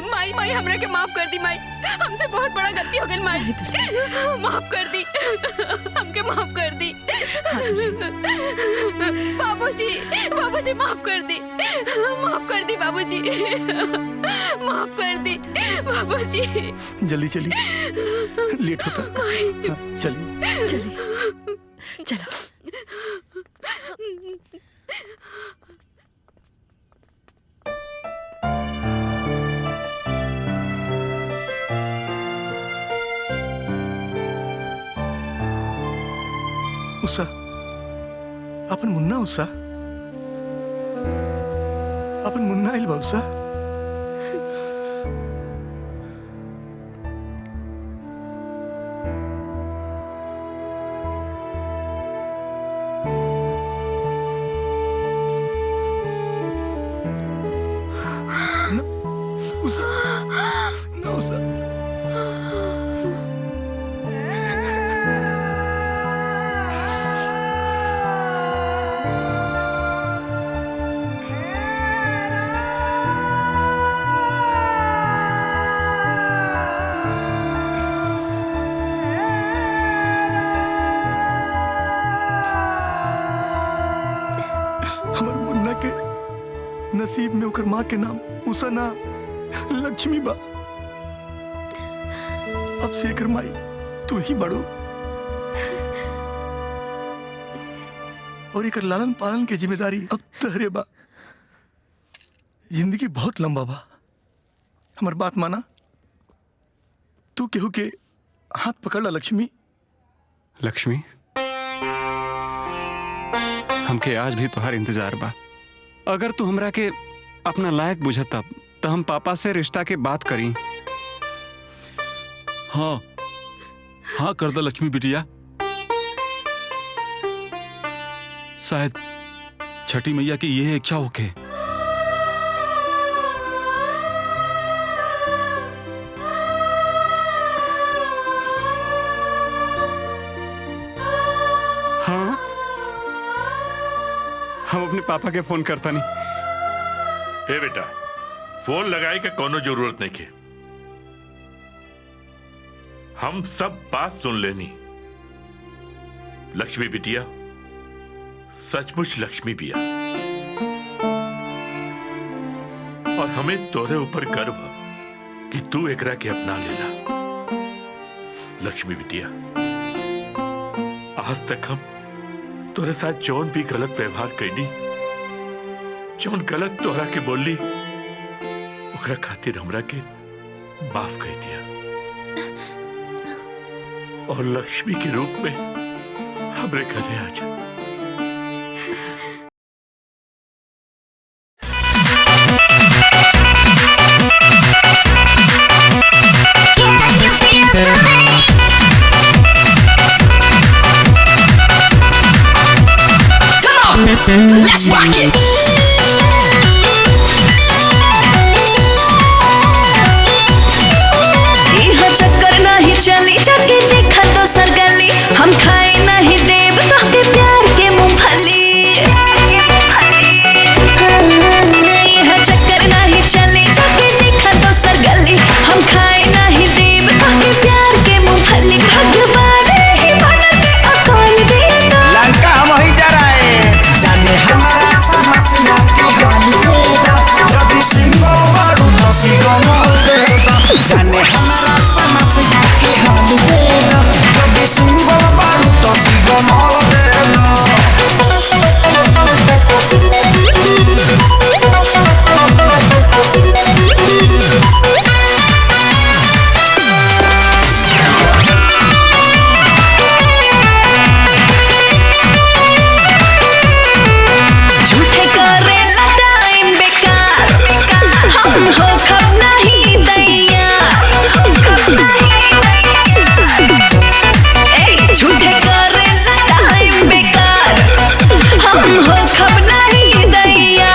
माई माई हमरा के माफ कर दी माई, हमसे बहुत बड़ा गलती हो गई माई, माफ कर दी, हमके माफ कर दी। बाबूजी बाबूजी माफ कर दी, माफ कर दी बाबूजी, माफ कर दी बाबूजी। जल्दी चलिए, लेट होता। हाँ, चलिए चलिए। चलो। उषा, अपन मुन्ना उषा, अपन मुन्ना आइल बा उषा। नसीब में ओकर माँ के नाम उषा ना लक्ष्मी बा। अब से एकर माई तू ही बड़ो और एकर लालन पालन के जिम्मेदारी अब तहरे बा। जिंदगी बहुत लंबा बा, हमार बात माना। तू केहू के हाथ पकड़ ला लक्ष्मी। लक्ष्मी, हमके आज भी तुम्हार इंतजार बा। अगर तू हमरा के अपना लायक बुझत तो हम पापा से रिश्ता के बात करी। हाँ हाँ कर दो लक्ष्मी बिटिया। शायद छठी मैया की यह इच्छा होके। हाँ, हम अपने पापा के फोन करता नहीं। हे बेटा, फोन लगाए का कोनो जरूरत नहीं के। हम सब बात सुन लेनी। लक्ष्मी बिटिया सचमुच लक्ष्मी बिया और हमें तोरे ऊपर गर्व है कि तू एकरा के अपना लेला। लक्ष्मी बिटिया, आज तक हम तोरे साथ जौन भी गलत व्यवहार कैनी, जौन गलत तोरा के बोली, ओकरा खातिर हमरा के माफ कर दिया और लक्ष्मी के रूप में हमरे घरे आ जा। Let's rock it. इहा चक्कर नहीं चली जाके देखा तो सरगली, हम खाए नहीं देव तो के प्यार के मूंगफली। इहा चक्कर नहीं चली जाके देखा तो सरगली, हम खाए नहीं देव तो के प्यार के मूंगफली। भगवान ही बनते अकल दे दो, लंका हम ही जा रहे हैं। जाने हमारा समस्या के हल दे दो, जब सिंहो बारू नसी गमल दे दो। जाने हमारा समस्या के हल दे दो, जब सिंहो बारू नसी गमल दे झूठे करेला टाइम बेकार, हम हो खब नहीं दैया। ए झूठे करेला टाइम बेकार, हम हो खब नहीं दैया।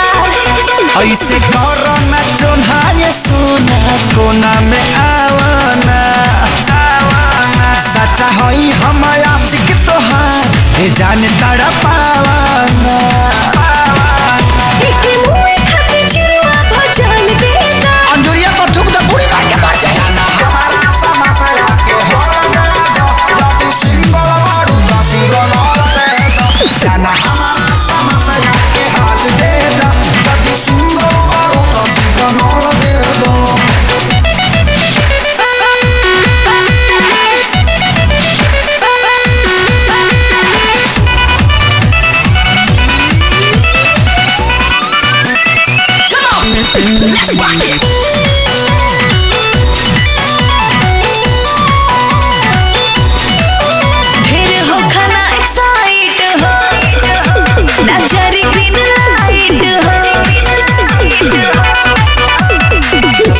ऐसे करो न चोन्हाए सोना, कोना में आवाना। सच्चा होई हम आशिक तोहार, हे जाने तड़ा पावाना। इके मुए खाते चिरुआ भजल देता, अंजुरिया को ठुक दो बुरी मार के मर जाए। जाना हमारा समस्या के हल दे दो, जब सिंगल बारू दसी गमल दे दो। जाना हमारा समस्या के हल दे दो, जब सिंगल बारू दसी गमल दे दो।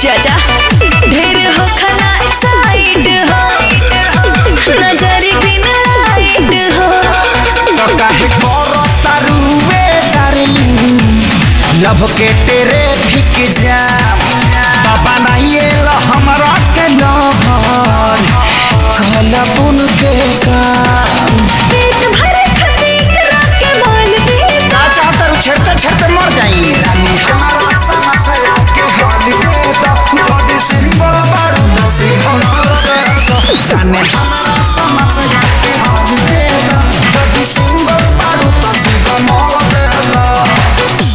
चाचा ढेर हो खला एक्साइट हो नजरी ग्रीन लाइट हो तो काहे करो तारुवे डार्लिंग लव के तेरे फिक जा बाबा नहीं लो हमरा के लहर कहला बुन के काम पेट भरे खती करा के माल दे का चाहता रू छेड़ते मर जाई रानी हमारा समस्या के हल दे दो जदी सिंबल बारू नसी जाने हमारा समस्या के हल दे दो जदी सिंबल बारू नसी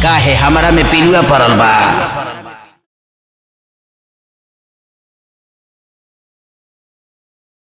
काहे हमरा में पिलुआ पड़ल बा